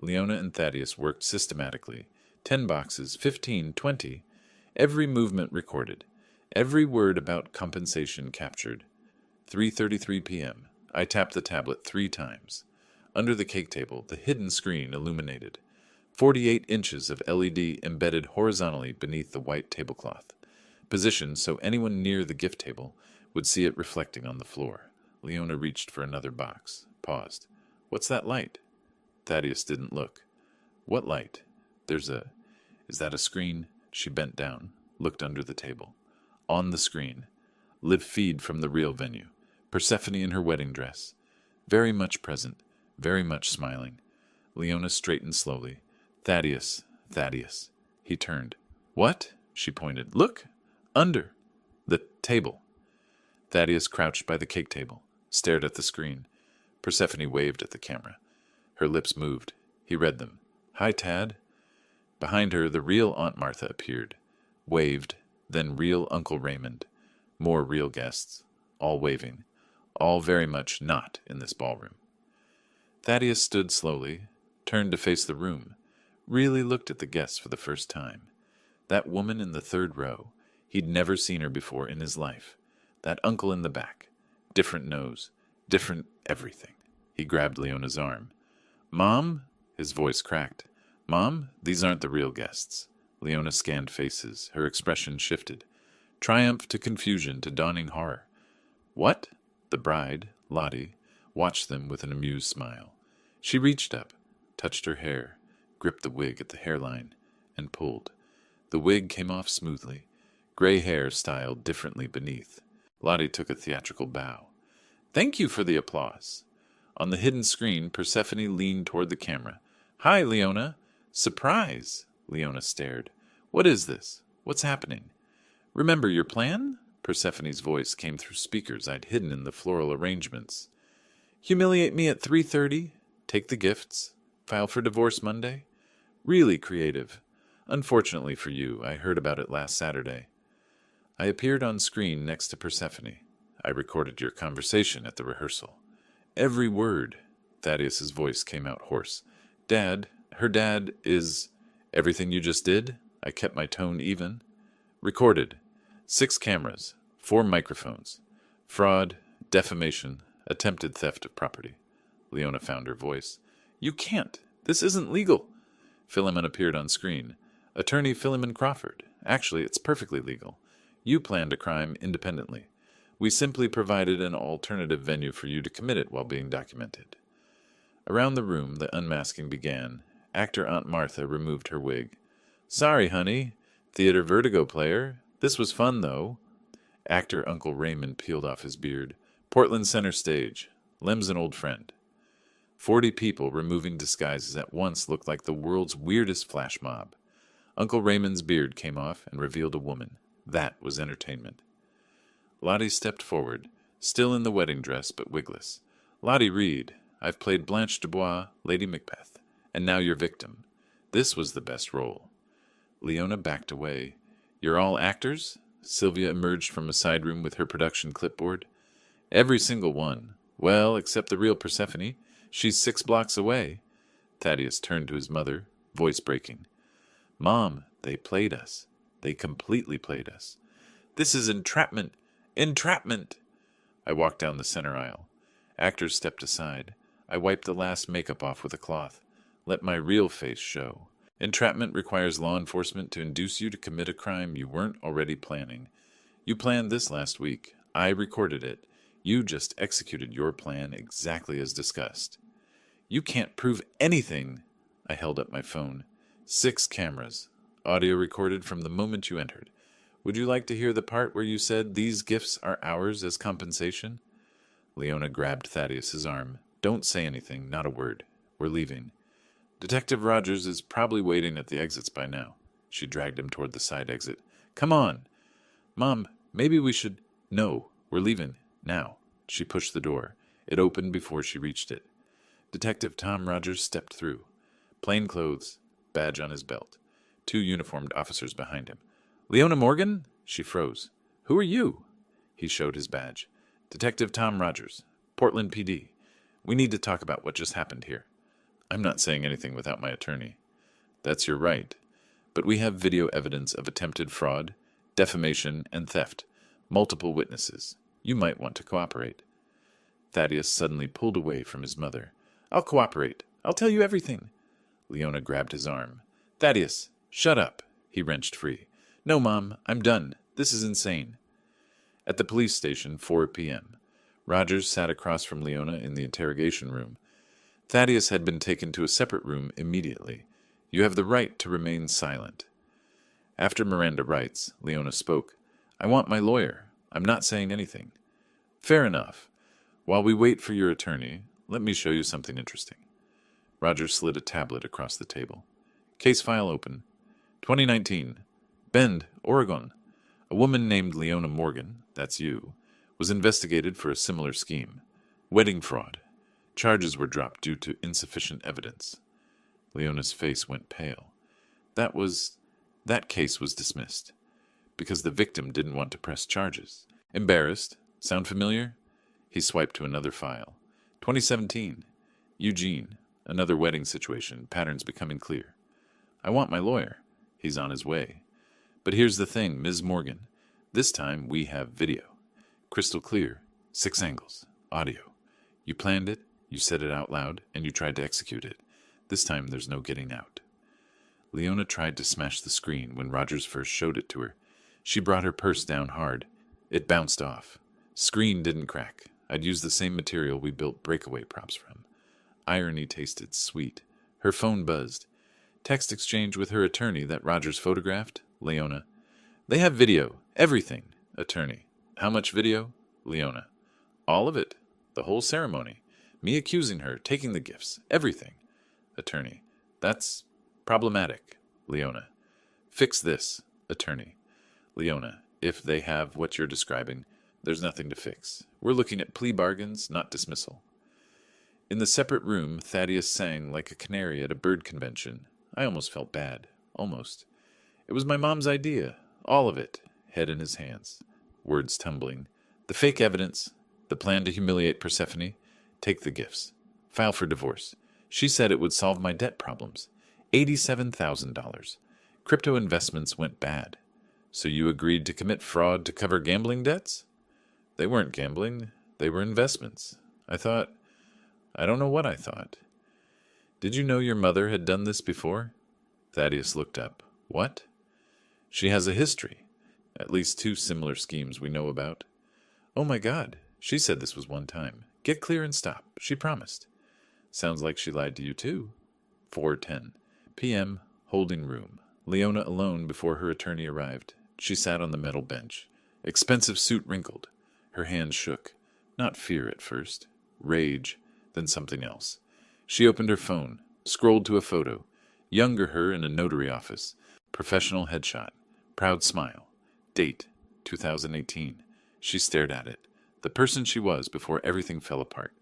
Leona and Thaddeus worked systematically. 10 boxes, 15, 20. Every movement recorded. Every word about compensation captured. 3:33 p.m. I tapped the tablet 3 times. Under the cake table, the hidden screen illuminated. 48 inches of LED embedded horizontally beneath the white tablecloth, positioned so anyone near the gift table would see it reflecting on the floor. Leona reached for another box, paused. What's that light? Thaddeus didn't look. What light? Is that a screen? She bent down, looked under the table. On the screen, live feed from the real venue. Persephone in her wedding dress. Very much present, very much smiling. Leona straightened slowly. Thaddeus. He turned. What? She pointed. Look! Under! The table. Thaddeus crouched by the cake table, stared at the screen. Persephone waved at the camera. Her lips moved. He read them. Hi, Tad. Behind her, the real Aunt Martha appeared. Waved, then real Uncle Raymond. More real guests, all waving. All very much not in this ballroom. Thaddeus stood slowly, turned to face the room, really looked at the guests for the first time. That woman in the third row, he'd never seen her before in his life. That uncle in the back, different nose, different everything. He grabbed Leona's arm. Mom? His voice cracked. Mom, these aren't the real guests. Leona scanned faces. Her expression shifted. Triumph to confusion to dawning horror. What? The bride, Lottie, watched them with an amused smile. She reached up, touched her hair, gripped the wig at the hairline, and pulled. The wig came off smoothly, gray hair styled differently beneath. Lottie took a theatrical bow. Thank you for the applause. On the hidden screen, Persephone leaned toward the camera. Hi, Leona. Surprise! Leona stared. What is this? What's happening? Remember your plan? Persephone's voice came through speakers I'd hidden in the floral arrangements. Humiliate me at 3:30? Take the gifts? File for divorce Monday? Really creative. Unfortunately for you, I heard about it last Saturday. I appeared on screen next to Persephone. I recorded your conversation at the rehearsal. Every word. Thaddeus's voice came out hoarse. Dad, her dad is... Everything you just did? I kept my tone even. Recorded. 6 cameras. 4 microphones. Fraud, defamation, attempted theft of property. Leona found her voice. You can't. This isn't legal. Philemon appeared on screen. Attorney Philemon Crawford. Actually, it's perfectly legal. You planned a crime independently. We simply provided an alternative venue for you to commit it while being documented. Around the room, the unmasking began. Actor Aunt Martha removed her wig. Sorry, honey. Theater Vertigo player. This was fun, though. Actor Uncle Raymond peeled off his beard. Portland Center Stage. Lem's an old friend. 40 people removing disguises at once looked like the world's weirdest flash mob. Uncle Raymond's beard came off and revealed a woman. That was entertainment. Lottie stepped forward, still in the wedding dress but wigless. Lottie Reed, I've played Blanche Dubois, Lady Macbeth, and now your victim. This was the best role. Leona backed away. You're all actors? Sylvia emerged from a side room with her production clipboard. Every single one. Well, except the real Persephone. She's 6 blocks away. Thaddeus turned to his mother, voice breaking. Mom, they played us. They completely played us. This is entrapment. Entrapment! I walked down the center aisle. Actors stepped aside. I wiped the last makeup off with a cloth. Let my real face show. Entrapment requires law enforcement to induce you to commit a crime you weren't already planning. You planned this last week. I recorded it. You just executed your plan exactly as discussed. You can't prove anything. I held up my phone. 6 cameras. Audio recorded from the moment you entered. Would you like to hear the part where you said these gifts are ours as compensation? Leona grabbed Thaddeus's arm. Don't say anything, not a word. We're leaving. Detective Rogers is probably waiting at the exits by now. She dragged him toward the side exit. Come on. Mom, maybe we should... No, we're leaving. Now. She pushed the door. It opened before she reached it. Detective Tom Rogers stepped through. Plain clothes, badge on his belt. 2 uniformed officers behind him. Leona Morgan? She froze. Who are you? He showed his badge. Detective Tom Rogers, Portland PD. We need to talk about what just happened here. I'm not saying anything without my attorney. That's your right. But we have video evidence of attempted fraud, defamation, and theft. Multiple witnesses. You might want to cooperate. Thaddeus suddenly pulled away from his mother. I'll cooperate. I'll tell you everything. Leona grabbed his arm. Thaddeus, shut up. He wrenched free. No, Mom, I'm done. This is insane. At the police station, 4 p.m. Rogers sat across from Leona in the interrogation room. Thaddeus had been taken to a separate room immediately. You have the right to remain silent. After Miranda rights, Leona spoke. I want my lawyer. I'm not saying anything. Fair enough. While we wait for your attorney, let me show you something interesting. Rogers slid a tablet across the table. Case file open. 2019. Bend, Oregon. A woman named Leona Morgan, that's you, was investigated for a similar scheme. Wedding fraud. Charges were dropped due to insufficient evidence. Leona's face went pale. That case was dismissed, because the victim didn't want to press charges. Embarrassed. Sound familiar? He swiped to another file. 2017. Eugene. Another wedding situation. Patterns becoming clear. I want my lawyer. He's on his way. But here's the thing, Ms. Morgan. This time we have video. Crystal clear. 6 angles. Audio. You planned it, you said it out loud, and you tried to execute it. This time there's no getting out. Leona tried to smash the screen when Rogers first showed it to her. She brought her purse down hard. It bounced off. Screen didn't crack. I'd used the same material we built breakaway props from. Irony tasted sweet. Her phone buzzed. Text exchange with her attorney that Rogers photographed. Leona. They have video. Everything. Attorney. How much video? Leona. All of it. The whole ceremony. Me accusing her, taking the gifts. Everything. Attorney. That's problematic. Leona. Fix this. Attorney. Leona. If they have what you're describing, there's nothing to fix. We're looking at plea bargains, not dismissal. In the separate room, Thaddeus sang like a canary at a bird convention. I almost felt bad. Almost. It was my mom's idea. All of it. Head in his hands. Words tumbling. The fake evidence. The plan to humiliate Persephone. Take the gifts. File for divorce. She said it would solve my debt problems. $87,000. Crypto investments went bad. So you agreed to commit fraud to cover gambling debts? They weren't gambling. They were investments. I don't know what I thought. Did you know your mother had done this before? Thaddeus looked up. What? She has a history. At least 2 similar schemes we know about. Oh my God. She said this was one time. Get clear and stop. She promised. Sounds like she lied to you too. 4:10 p.m. Holding room. Leona alone before her attorney arrived. She sat on the metal bench. Expensive suit wrinkled. Her hands shook. Not fear at first. Rage. Then something else. She opened her phone. Scrolled to a photo. Younger her in a notary office. Professional headshot. Proud smile. Date. 2018. She stared at it. The person she was before everything fell apart.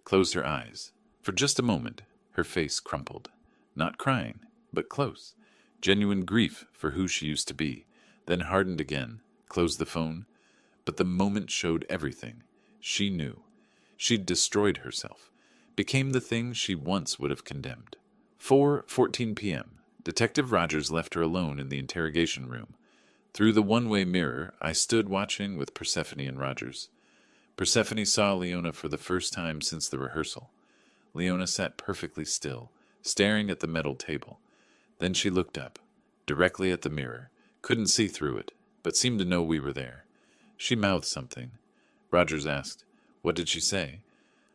Closed her eyes. For just a moment, her face crumpled. Not crying, but close. Genuine grief for who she used to be. Then hardened again. Closed the phone. But the moment showed everything. She knew. She'd destroyed herself. Became the thing she once would have condemned. 4:14 p.m. Detective Rogers left her alone in the interrogation room. Through the one-way mirror, I stood watching with Persephone and Rogers. Persephone saw Leona for the first time since the rehearsal. Leona sat perfectly still, staring at the metal table. Then she looked up, directly at the mirror, couldn't see through it, but seemed to know we were there. She mouthed something. Rogers asked, "What did she say?"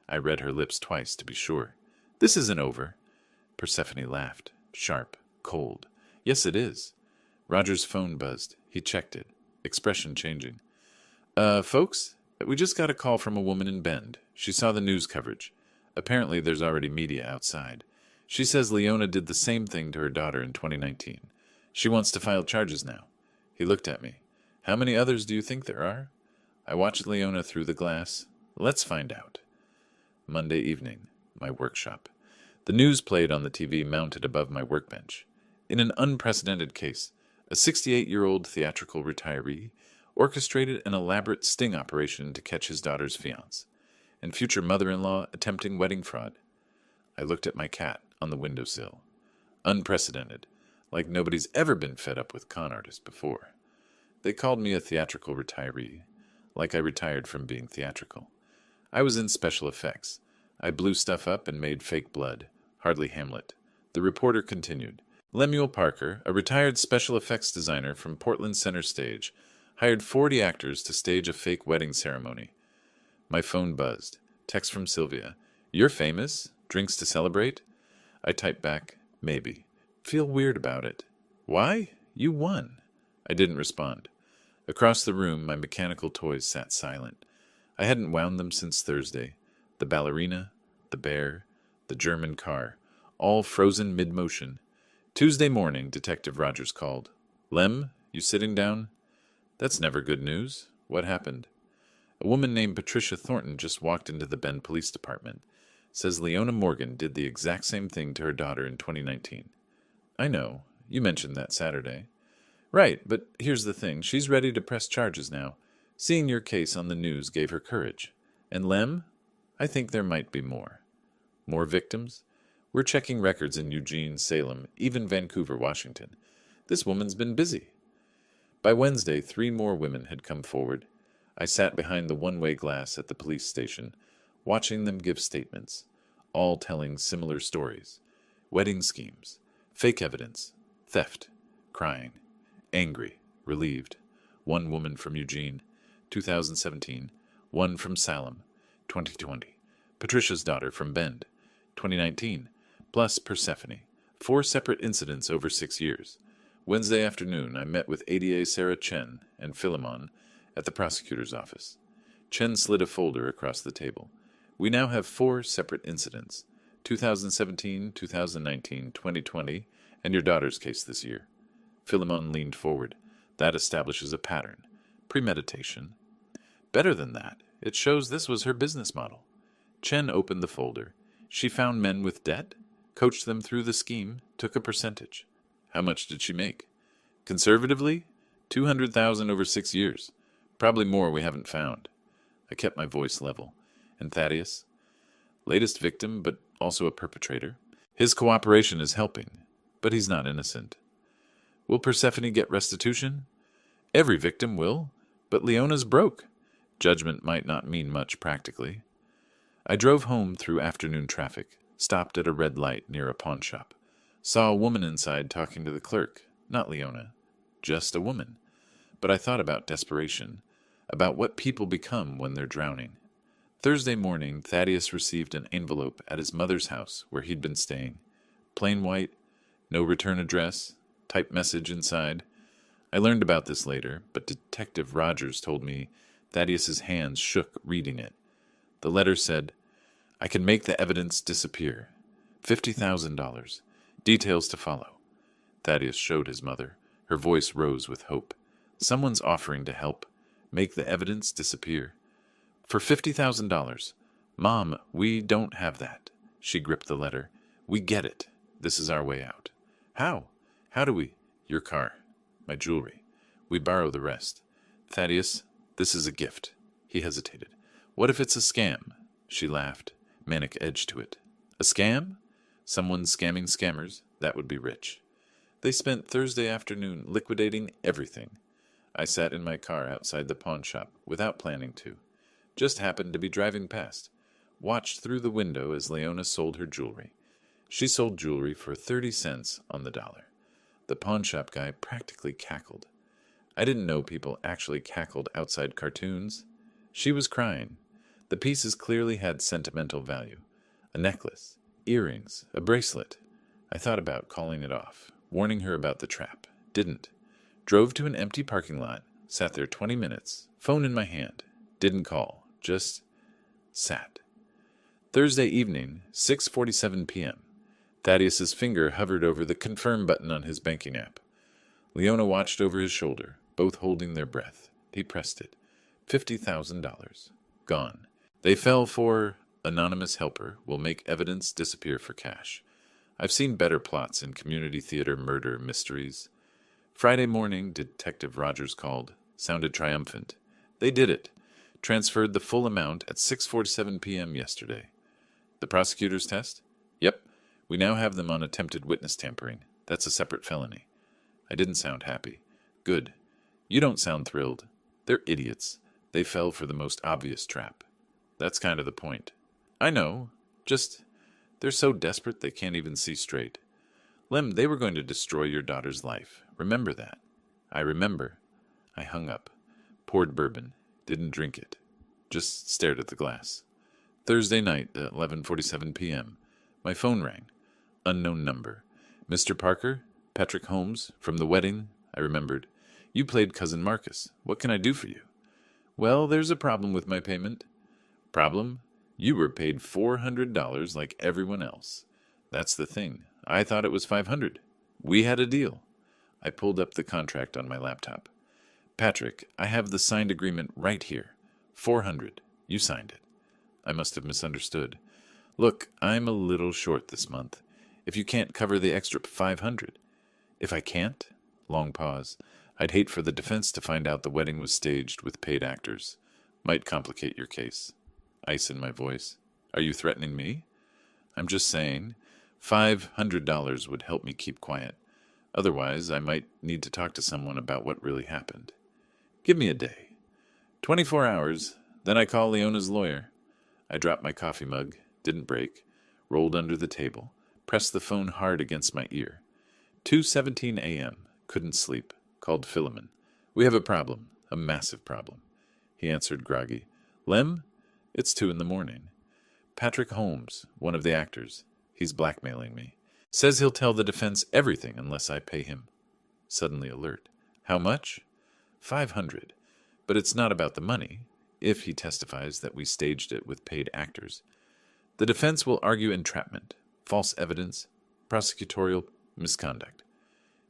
I read her lips twice to be sure. "This isn't over." Persephone laughed, sharp, cold. "Yes, it is." Roger's phone buzzed. He checked it, expression changing. Folks, we just got a call from a woman in Bend. She saw the news coverage. Apparently there's already media outside. She says Leona did the same thing to her daughter in 2019. She wants to file charges now." He looked at me. "How many others do you think there are?" I watched Leona through the glass. "Let's find out." Monday evening, my workshop. The news played on the TV mounted above my workbench. In an unprecedented case, a 68-year-old theatrical retiree orchestrated an elaborate sting operation to catch his daughter's fiancé, and future mother-in-law attempting wedding fraud. I looked at my cat on the windowsill. Unprecedented, like nobody's ever been fed up with con artists before. They called me a theatrical retiree, like I retired from being theatrical. I was in special effects. I blew stuff up and made fake blood. Hardly Hamlet. The reporter continued. Lemuel Parker, a retired special effects designer from Portland Center Stage, hired 40 actors to stage a fake wedding ceremony. My phone buzzed. Text from Sylvia. "You're famous? Drinks to celebrate?" I typed back, "Maybe. Feel weird about it." "Why? You won." I didn't respond. Across the room, my mechanical toys sat silent. I hadn't wound them since Thursday. The ballerina, the bear, the German car, all frozen mid-motion. Tuesday morning, Detective Rogers called. "Lem, you sitting down?" "That's never good news. What happened?" "A woman named Patricia Thornton just walked into the Bend Police Department. Says Leona Morgan did the exact same thing to her daughter in 2019. "I know. You mentioned that Saturday." "Right, but here's the thing. She's ready to press charges now. Seeing your case on the news gave her courage. And Lem? I think there might be more." "More victims?" "We're checking records in Eugene, Salem, even Vancouver, Washington. This woman's been busy." By Wednesday, 3 more women had come forward. I sat behind the one-way glass at the police station, watching them give statements, all telling similar stories. Wedding schemes, fake evidence, theft, crying, angry, relieved. One woman from Eugene, 2017. One from Salem, 2020. Patricia's daughter from Bend, 2019. Plus Persephone. 4 separate incidents over 6 years. Wednesday afternoon, I met with ADA Sarah Chen and Philemon at the prosecutor's office. Chen slid a folder across the table. "We now have 4 separate incidents. 2017, 2019, 2020, and your daughter's case this year." Philemon leaned forward. "That establishes a pattern. Premeditation." "Better than that. It shows this was her business model." Chen opened the folder. "She found men with debt, coached them through the scheme, took a percentage." "How much did she make?" "Conservatively, $200,000 over 6 years. Probably more we haven't found." I kept my voice level. "And Thaddeus?" "Latest victim, but also a perpetrator. His cooperation is helping, but he's not innocent." "Will Persephone get restitution?" "Every victim will, but Leona's broke. Judgment might not mean much practically." I drove home through afternoon traffic, stopped at a red light near a pawn shop. Saw a woman inside talking to the clerk, not Leona, just a woman. But I thought about desperation, about what people become when they're drowning. Thursday morning, Thaddeus received an envelope at his mother's house where he'd been staying. Plain white, no return address, typed message inside. I learned about this later, but Detective Rogers told me Thaddeus's hands shook reading it. The letter said, "I can make the evidence disappear. $50,000. Details to follow." Thaddeus showed his mother. Her voice rose with hope. "Someone's offering to help. Make the evidence disappear. For $50,000. Mom, we don't have that." She gripped the letter. "We get it. This is our way out." "How? How do we?" "Your car. My jewelry. We borrow the rest. Thaddeus, this is a gift." He hesitated. "What if it's a scam?" She laughed, manic edge to it. "A scam? Someone scamming scammers? That would be rich." They spent Thursday afternoon liquidating everything. I sat in my car outside the pawn shop without planning to. Just happened to be driving past. Watched through the window as Leona sold her jewelry. She sold jewelry for 30 cents on the dollar. The pawn shop guy practically cackled. I didn't know people actually cackled outside cartoons. She was crying. The pieces clearly had sentimental value. A necklace, earrings, a bracelet. I thought about calling it off, warning her about the trap. Didn't. Drove to an empty parking lot, sat there 20 minutes, phone in my hand. Didn't call, just sat. Thursday evening, 6:47 p.m. Thaddeus's finger hovered over the confirm button on his banking app. Leona watched over his shoulder, both holding their breath. He pressed it. $50,000. Gone. They fell for anonymous helper will make evidence disappear for cash. I've seen better plots in community theater murder mysteries. Friday morning, Detective Rogers called. Sounded triumphant. They did it. Transferred the full amount at 6:47 p.m. yesterday. The prosecutor's test? Yep. We now have them on attempted witness tampering. That's a separate felony. I didn't sound happy. Good. You don't sound thrilled. They're idiots. They fell for the most obvious trap. That's kind of the point. I know. Just, they're so desperate they can't even see straight. Lem, they were going to destroy your daughter's life. Remember that. I remember. I hung up. Poured bourbon. Didn't drink it. Just stared at the glass. Thursday night at 11:47 p.m. My phone rang. Unknown number. Mr. Parker? Patrick Holmes? From the wedding? I remembered. You played Cousin Marcus. What can I do for you? Well, there's a problem with my payment. Problem? You were paid $400 like everyone else. That's the thing. I thought it was $500. We had a deal. I pulled up the contract on my laptop. Patrick, I have the signed agreement right here. $400. You signed it. I must have misunderstood. Look, I'm a little short this month. If you can't cover the extra $500. If I can't? Long pause. I'd hate for the defense to find out the wedding was staged with paid actors. Might complicate your case. Ice in my voice. Are you threatening me? I'm just saying, $500 would help me keep quiet. Otherwise, I might need to talk to someone about what really happened. Give me a day. 24 hours, then I call Leona's lawyer. I dropped my coffee mug, didn't break, rolled under the table, pressed the phone hard against my ear. 2:17 a.m., couldn't sleep, called Philemon. We have a problem, a massive problem. He answered groggy. Lem? It's 2 a.m. Patrick Holmes, one of the actors. He's blackmailing me. Says he'll tell the defense everything unless I pay him. Suddenly alert. How much? $500. But it's not about the money, if he testifies that we staged it with paid actors. The defense will argue entrapment, false evidence, prosecutorial misconduct.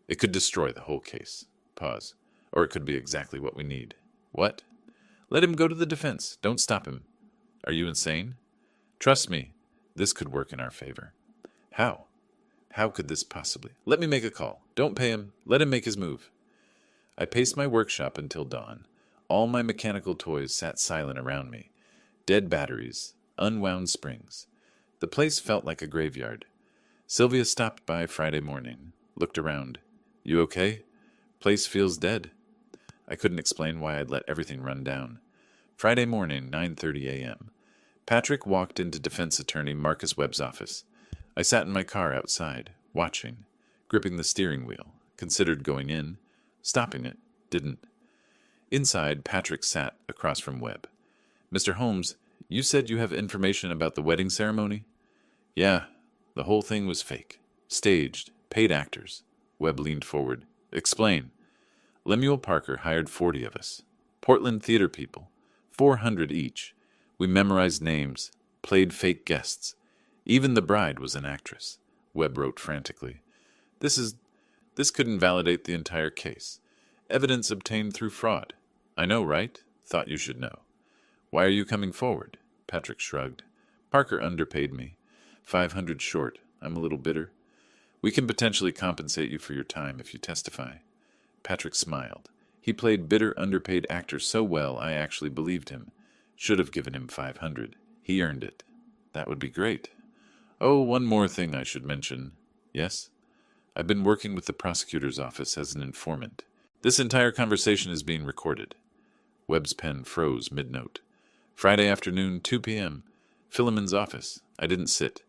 It could destroy the whole case. Pause. Or it could be exactly what we need. What? Let him go to the defense. Don't stop him. Are you insane? Trust me, this could work in our favor. How? How could this possibly? Let me make a call. Don't pay him. Let him make his move. I paced my workshop until dawn. All my mechanical toys sat silent around me. Dead batteries, unwound springs. The place felt like a graveyard. Sylvia stopped by Friday morning, looked around. You okay? Place feels dead. I couldn't explain why I'd let everything run down. Friday morning, 9:30 a.m. Patrick walked into defense attorney Marcus Webb's office. I sat in my car outside, watching, gripping the steering wheel, considered going in, stopping it, didn't. Inside, Patrick sat across from Webb. Mr. Holmes, you said you have information about the wedding ceremony? Yeah, the whole thing was fake. Staged, paid actors. Webb leaned forward. Explain. Lemuel Parker hired 40 of us. Portland theater people. 400 each. We memorized names, played fake guests. Even the bride was an actress. Webb wrote frantically. This could invalidate the entire case. Evidence obtained through fraud. I know, right? Thought you should know. Why are you coming forward? Patrick shrugged. Parker underpaid me. 500 short. I'm a little bitter. We can potentially compensate you for your time if you testify. Patrick smiled. He played bitter, underpaid actor so well I actually believed him. Should have given him 500. He earned it. That would be great. Oh, one more thing I should mention. Yes? I've been working with the prosecutor's office as an informant. This entire conversation is being recorded. Webb's pen froze mid-note. Friday afternoon, 2 p.m. Philemon's office. I didn't sit.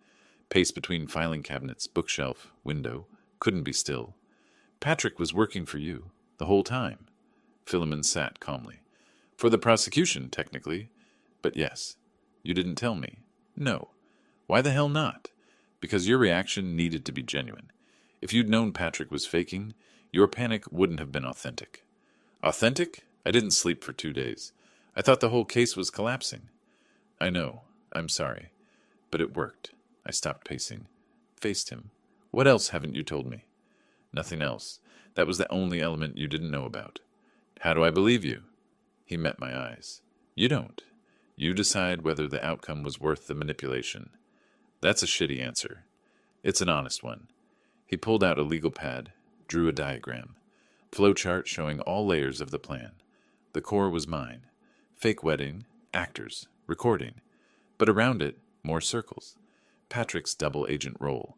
Paced between filing cabinets, bookshelf, window. Couldn't be still. Patrick was working for you. The whole time. Philemon sat calmly. For the prosecution, technically. But yes. You didn't tell me. No. Why the hell not? Because your reaction needed to be genuine. If you'd known Patrick was faking, your panic wouldn't have been authentic. Authentic? I didn't sleep for 2 days. I thought the whole case was collapsing. I know. I'm sorry. But it worked. I stopped pacing. Faced him. What else haven't you told me? Nothing else. That was the only element you didn't know about. How do I believe you? He met my eyes. You don't. You decide whether the outcome was worth the manipulation. That's a shitty answer. It's an honest one. He pulled out a legal pad, drew a diagram. Flowchart showing all layers of the plan. The core was mine. Fake wedding, actors, recording. But around it, more circles. Patrick's double agent role.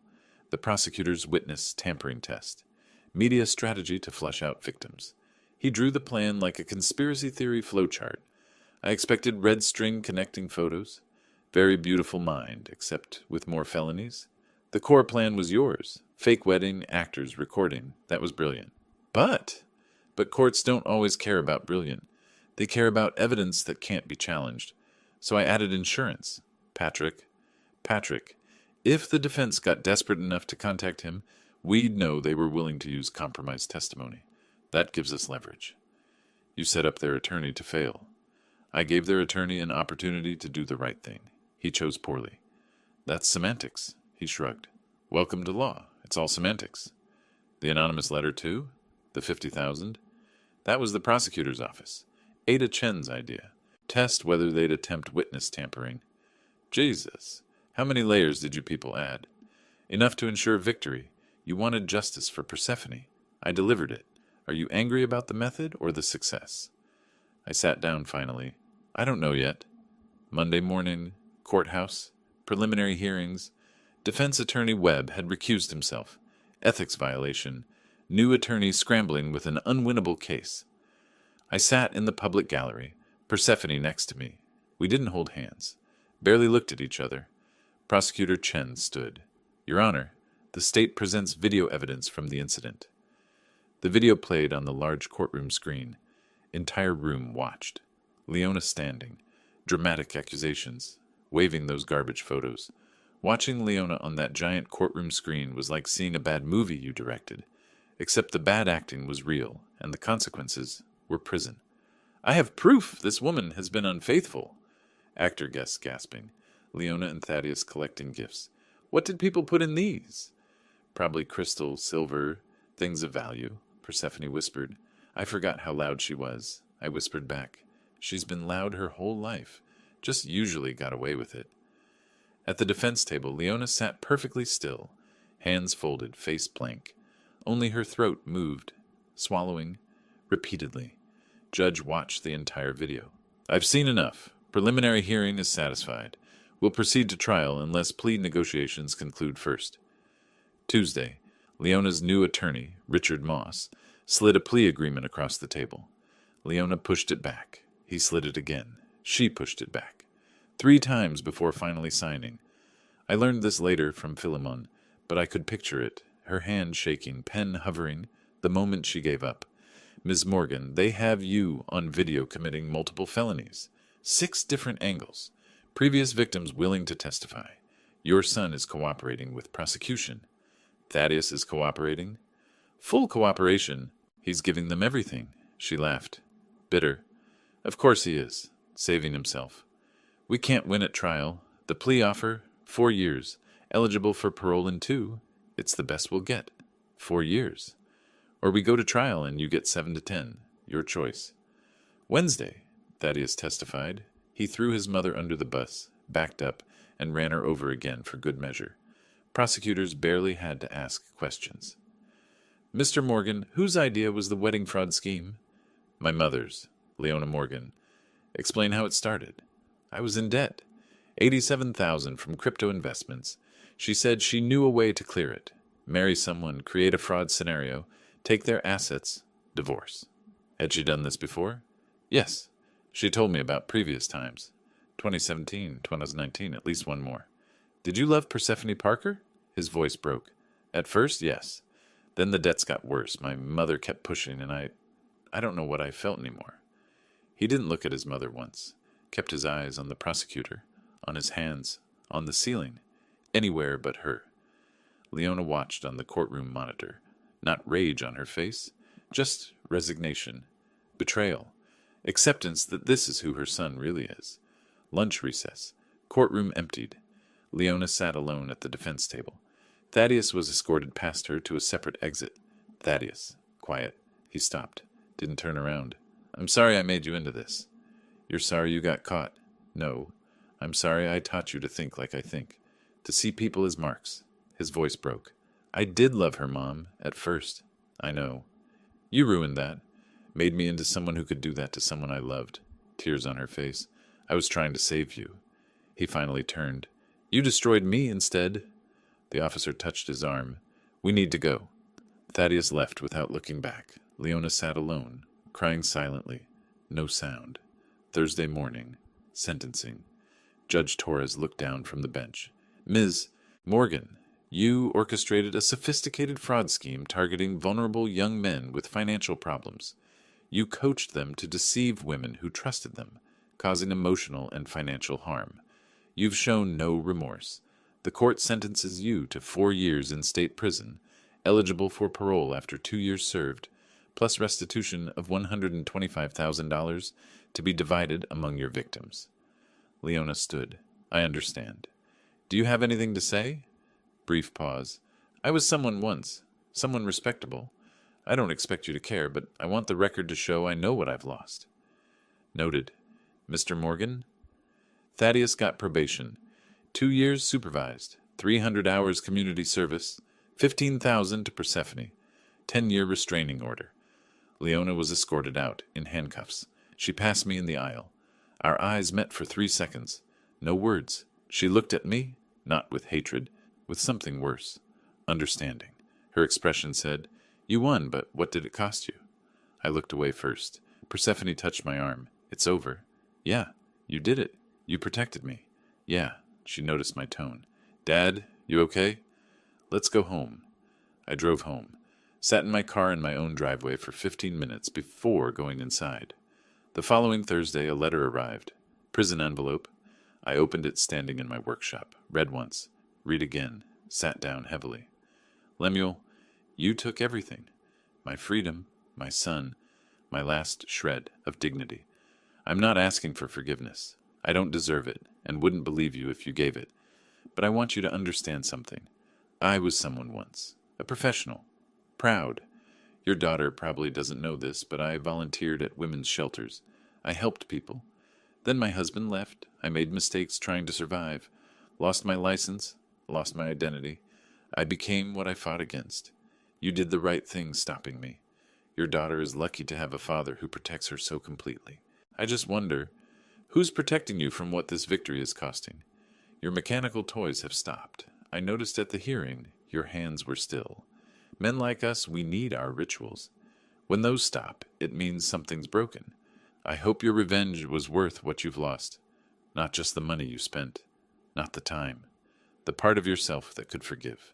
The prosecutor's witness tampering test. Media strategy to flush out victims. He drew the plan like a conspiracy theory flowchart. I expected red string connecting photos. Very beautiful mind, except with more felonies. The core plan was yours. Fake wedding, actors, recording. That was brilliant. But courts don't always care about brilliant. They care about evidence that can't be challenged. So I added insurance. Patrick, if the defense got desperate enough to contact him, we'd know they were willing to use compromised testimony. That gives us leverage. You set up their attorney to fail. I gave their attorney an opportunity to do the right thing. He chose poorly. That's semantics, he shrugged. Welcome to law. It's all semantics. The anonymous letter, too? The 50,000? That was the prosecutor's office. Ada Chen's idea. Test whether they'd attempt witness tampering. Jesus. How many layers did you people add? Enough to ensure victory. You wanted justice for Persephone. I delivered it. Are you angry about the method or the success? I sat down finally. I don't know yet. Monday morning, courthouse, preliminary hearings. Defense attorney Webb had recused himself. Ethics violation. New attorney scrambling with an unwinnable case. I sat in the public gallery, Persephone next to me. We didn't hold hands. Barely looked at each other. Prosecutor Chen stood. Your Honor, the state presents video evidence from the incident. The video played on the large courtroom screen. Entire room watched. Leona standing. Dramatic accusations. Waving those garbage photos. Watching Leona on that giant courtroom screen was like seeing a bad movie you directed. Except the bad acting was real, and the consequences were prison. I have proof this woman has been unfaithful. Actor guests gasping. Leona and Thaddeus collecting gifts. What did people put in these? Probably crystal, silver, things of value, Persephone whispered. I forgot how loud she was. I whispered back. She's been loud her whole life. Just usually got away with it. At the defense table, Leona sat perfectly still, hands folded, face blank. Only her throat moved, swallowing, repeatedly. Judge watched the entire video. I've seen enough. Preliminary hearing is satisfied. We'll proceed to trial unless plea negotiations conclude first. Tuesday, Leona's new attorney, Richard Moss, slid a plea agreement across the table. Leona pushed it back. He slid it again. She pushed it back. 3 times before finally signing. I learned this later from Philemon, but I could picture it, her hand shaking, pen hovering, the moment she gave up. Ms. Morgan, they have you on video committing multiple felonies. 6 different angles. Previous victims willing to testify. Your son is cooperating with prosecution. Thaddeus is cooperating. Full cooperation. He's giving them everything. She laughed. Bitter. Of course he is. Saving himself. We can't win at trial. The plea offer, 4 years. Eligible for parole in 2. It's the best we'll get. 4 years. Or we go to trial and you get 7 to 10. Your choice. Wednesday, Thaddeus testified. He threw his mother under the bus, backed up, and ran her over again for good measure. Prosecutors barely had to ask questions. Mr. Morgan, whose idea was the wedding fraud scheme? My mother's, Leona Morgan. Explain how it started. I was in debt. $87,000 from crypto investments. She said she knew a way to clear it. Marry someone, create a fraud scenario, take their assets, divorce. Had she done this before? Yes. She told me about previous times. 2017, 2019, at least one more. Did you love Persephone Parker? His voice broke. At first, yes. Then the debts got worse. My mother kept pushing, and I... I don't know what I felt anymore. He didn't look at his mother once, kept his eyes on the prosecutor, on his hands, on the ceiling, anywhere but her. Leona watched on the courtroom monitor, not rage on her face, just resignation, betrayal, acceptance that this is who her son really is. Lunch recess, courtroom emptied. Leona sat alone at the defense table. Thaddeus was escorted past her to a separate exit. Thaddeus, quiet. He stopped, didn't turn around. I'm sorry I made you into this. You're sorry you got caught. No, I'm sorry I taught you to think like I think, to see people as marks. His voice broke. I did love her, Mom, at first. I know. You ruined that. Made me into someone who could do that to someone I loved. Tears on her face. I was trying to save you. He finally turned. You destroyed me instead. The officer touched his arm. We need to go. Thaddeus left without looking back. Leona sat alone, crying silently. No sound. Thursday morning. Sentencing. Judge Torres looked down from the bench. Ms. Morgan, you orchestrated a sophisticated fraud scheme targeting vulnerable young men with financial problems. You coached them to deceive women who trusted them, causing emotional and financial harm. You've shown no remorse. The court sentences you to 4 years in state prison, eligible for parole after 2 years served, plus restitution of $125,000 to be divided among your victims. Leona stood. I understand. Do you have anything to say? Brief pause. I was someone once, someone respectable. I don't expect you to care, but I want the record to show I know what I've lost. Noted. Mr. Morgan? Thaddeus got probation. 2 years supervised, 300 hours community service, $15,000 to Persephone, 10-year restraining order. Leona was escorted out, in handcuffs. She passed me in the aisle. Our eyes met for 3 seconds. No words. She looked at me, not with hatred, with something worse. Understanding. Her expression said, You won, but what did it cost you? I looked away first. Persephone touched my arm. It's over. Yeah, you did it. You protected me. Yeah, she noticed my tone. Dad, you okay? Let's go home. I drove home. Sat in my car in my own driveway for 15 minutes before going inside. The following Thursday, a letter arrived. Prison envelope. I opened it standing in my workshop. Read once. Read again. Sat down heavily. Lemuel, you took everything. My freedom, my son, my last shred of dignity. I'm not asking for forgiveness. I don't deserve it, and wouldn't believe you if you gave it. But I want you to understand something. I was someone once. A professional. Proud. Your daughter probably doesn't know this, but I volunteered at women's shelters. I helped people. Then my husband left. I made mistakes trying to survive. Lost my license. Lost my identity. I became what I fought against. You did the right thing stopping me. Your daughter is lucky to have a father who protects her so completely. I just wonder, who's protecting you from what this victory is costing? Your mechanical toys have stopped. I noticed at the hearing your hands were still. Men like us, we need our rituals. When those stop, it means something's broken. I hope your revenge was worth what you've lost. Not just the money you spent. Not the time. The part of yourself that could forgive.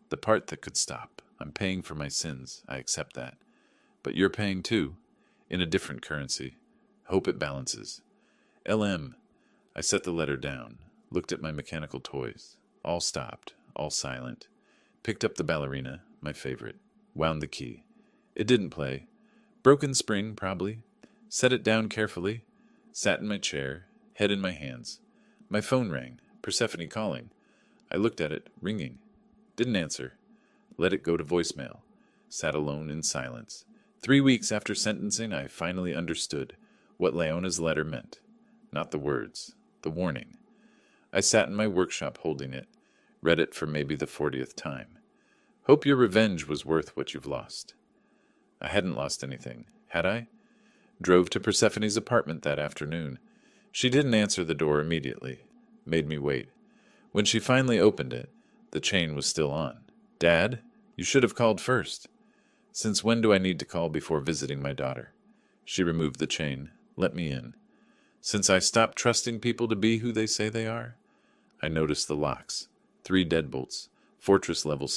The part that could stop. I'm paying for my sins. I accept that. But you're paying too. In a different currency. Hope it balances. LM. I set the letter down. Looked at my mechanical toys. All stopped. All silent. Picked up the ballerina, my favorite. Wound the key. It didn't play. Broken spring, probably. Set it down carefully. Sat in my chair, head in my hands. My phone rang. Persephone calling. I looked at it, ringing. Didn't answer. Let it go to voicemail. Sat alone in silence. 3 weeks after sentencing, I finally understood what Leona's letter meant. Not the words, the warning. I sat in my workshop holding it. Read it for maybe the 40th time. Hope your revenge was worth what you've lost. I hadn't lost anything, had I? Drove to Persephone's apartment that afternoon. She didn't answer the door immediately. Made me wait. When she finally opened it, the chain was still on. Dad, you should have called first. Since when do I need to call before visiting my daughter? She removed the chain. Let me in. Since I stopped trusting people to be who they say they are? I noticed the locks. 3 deadbolts. Fortress level security.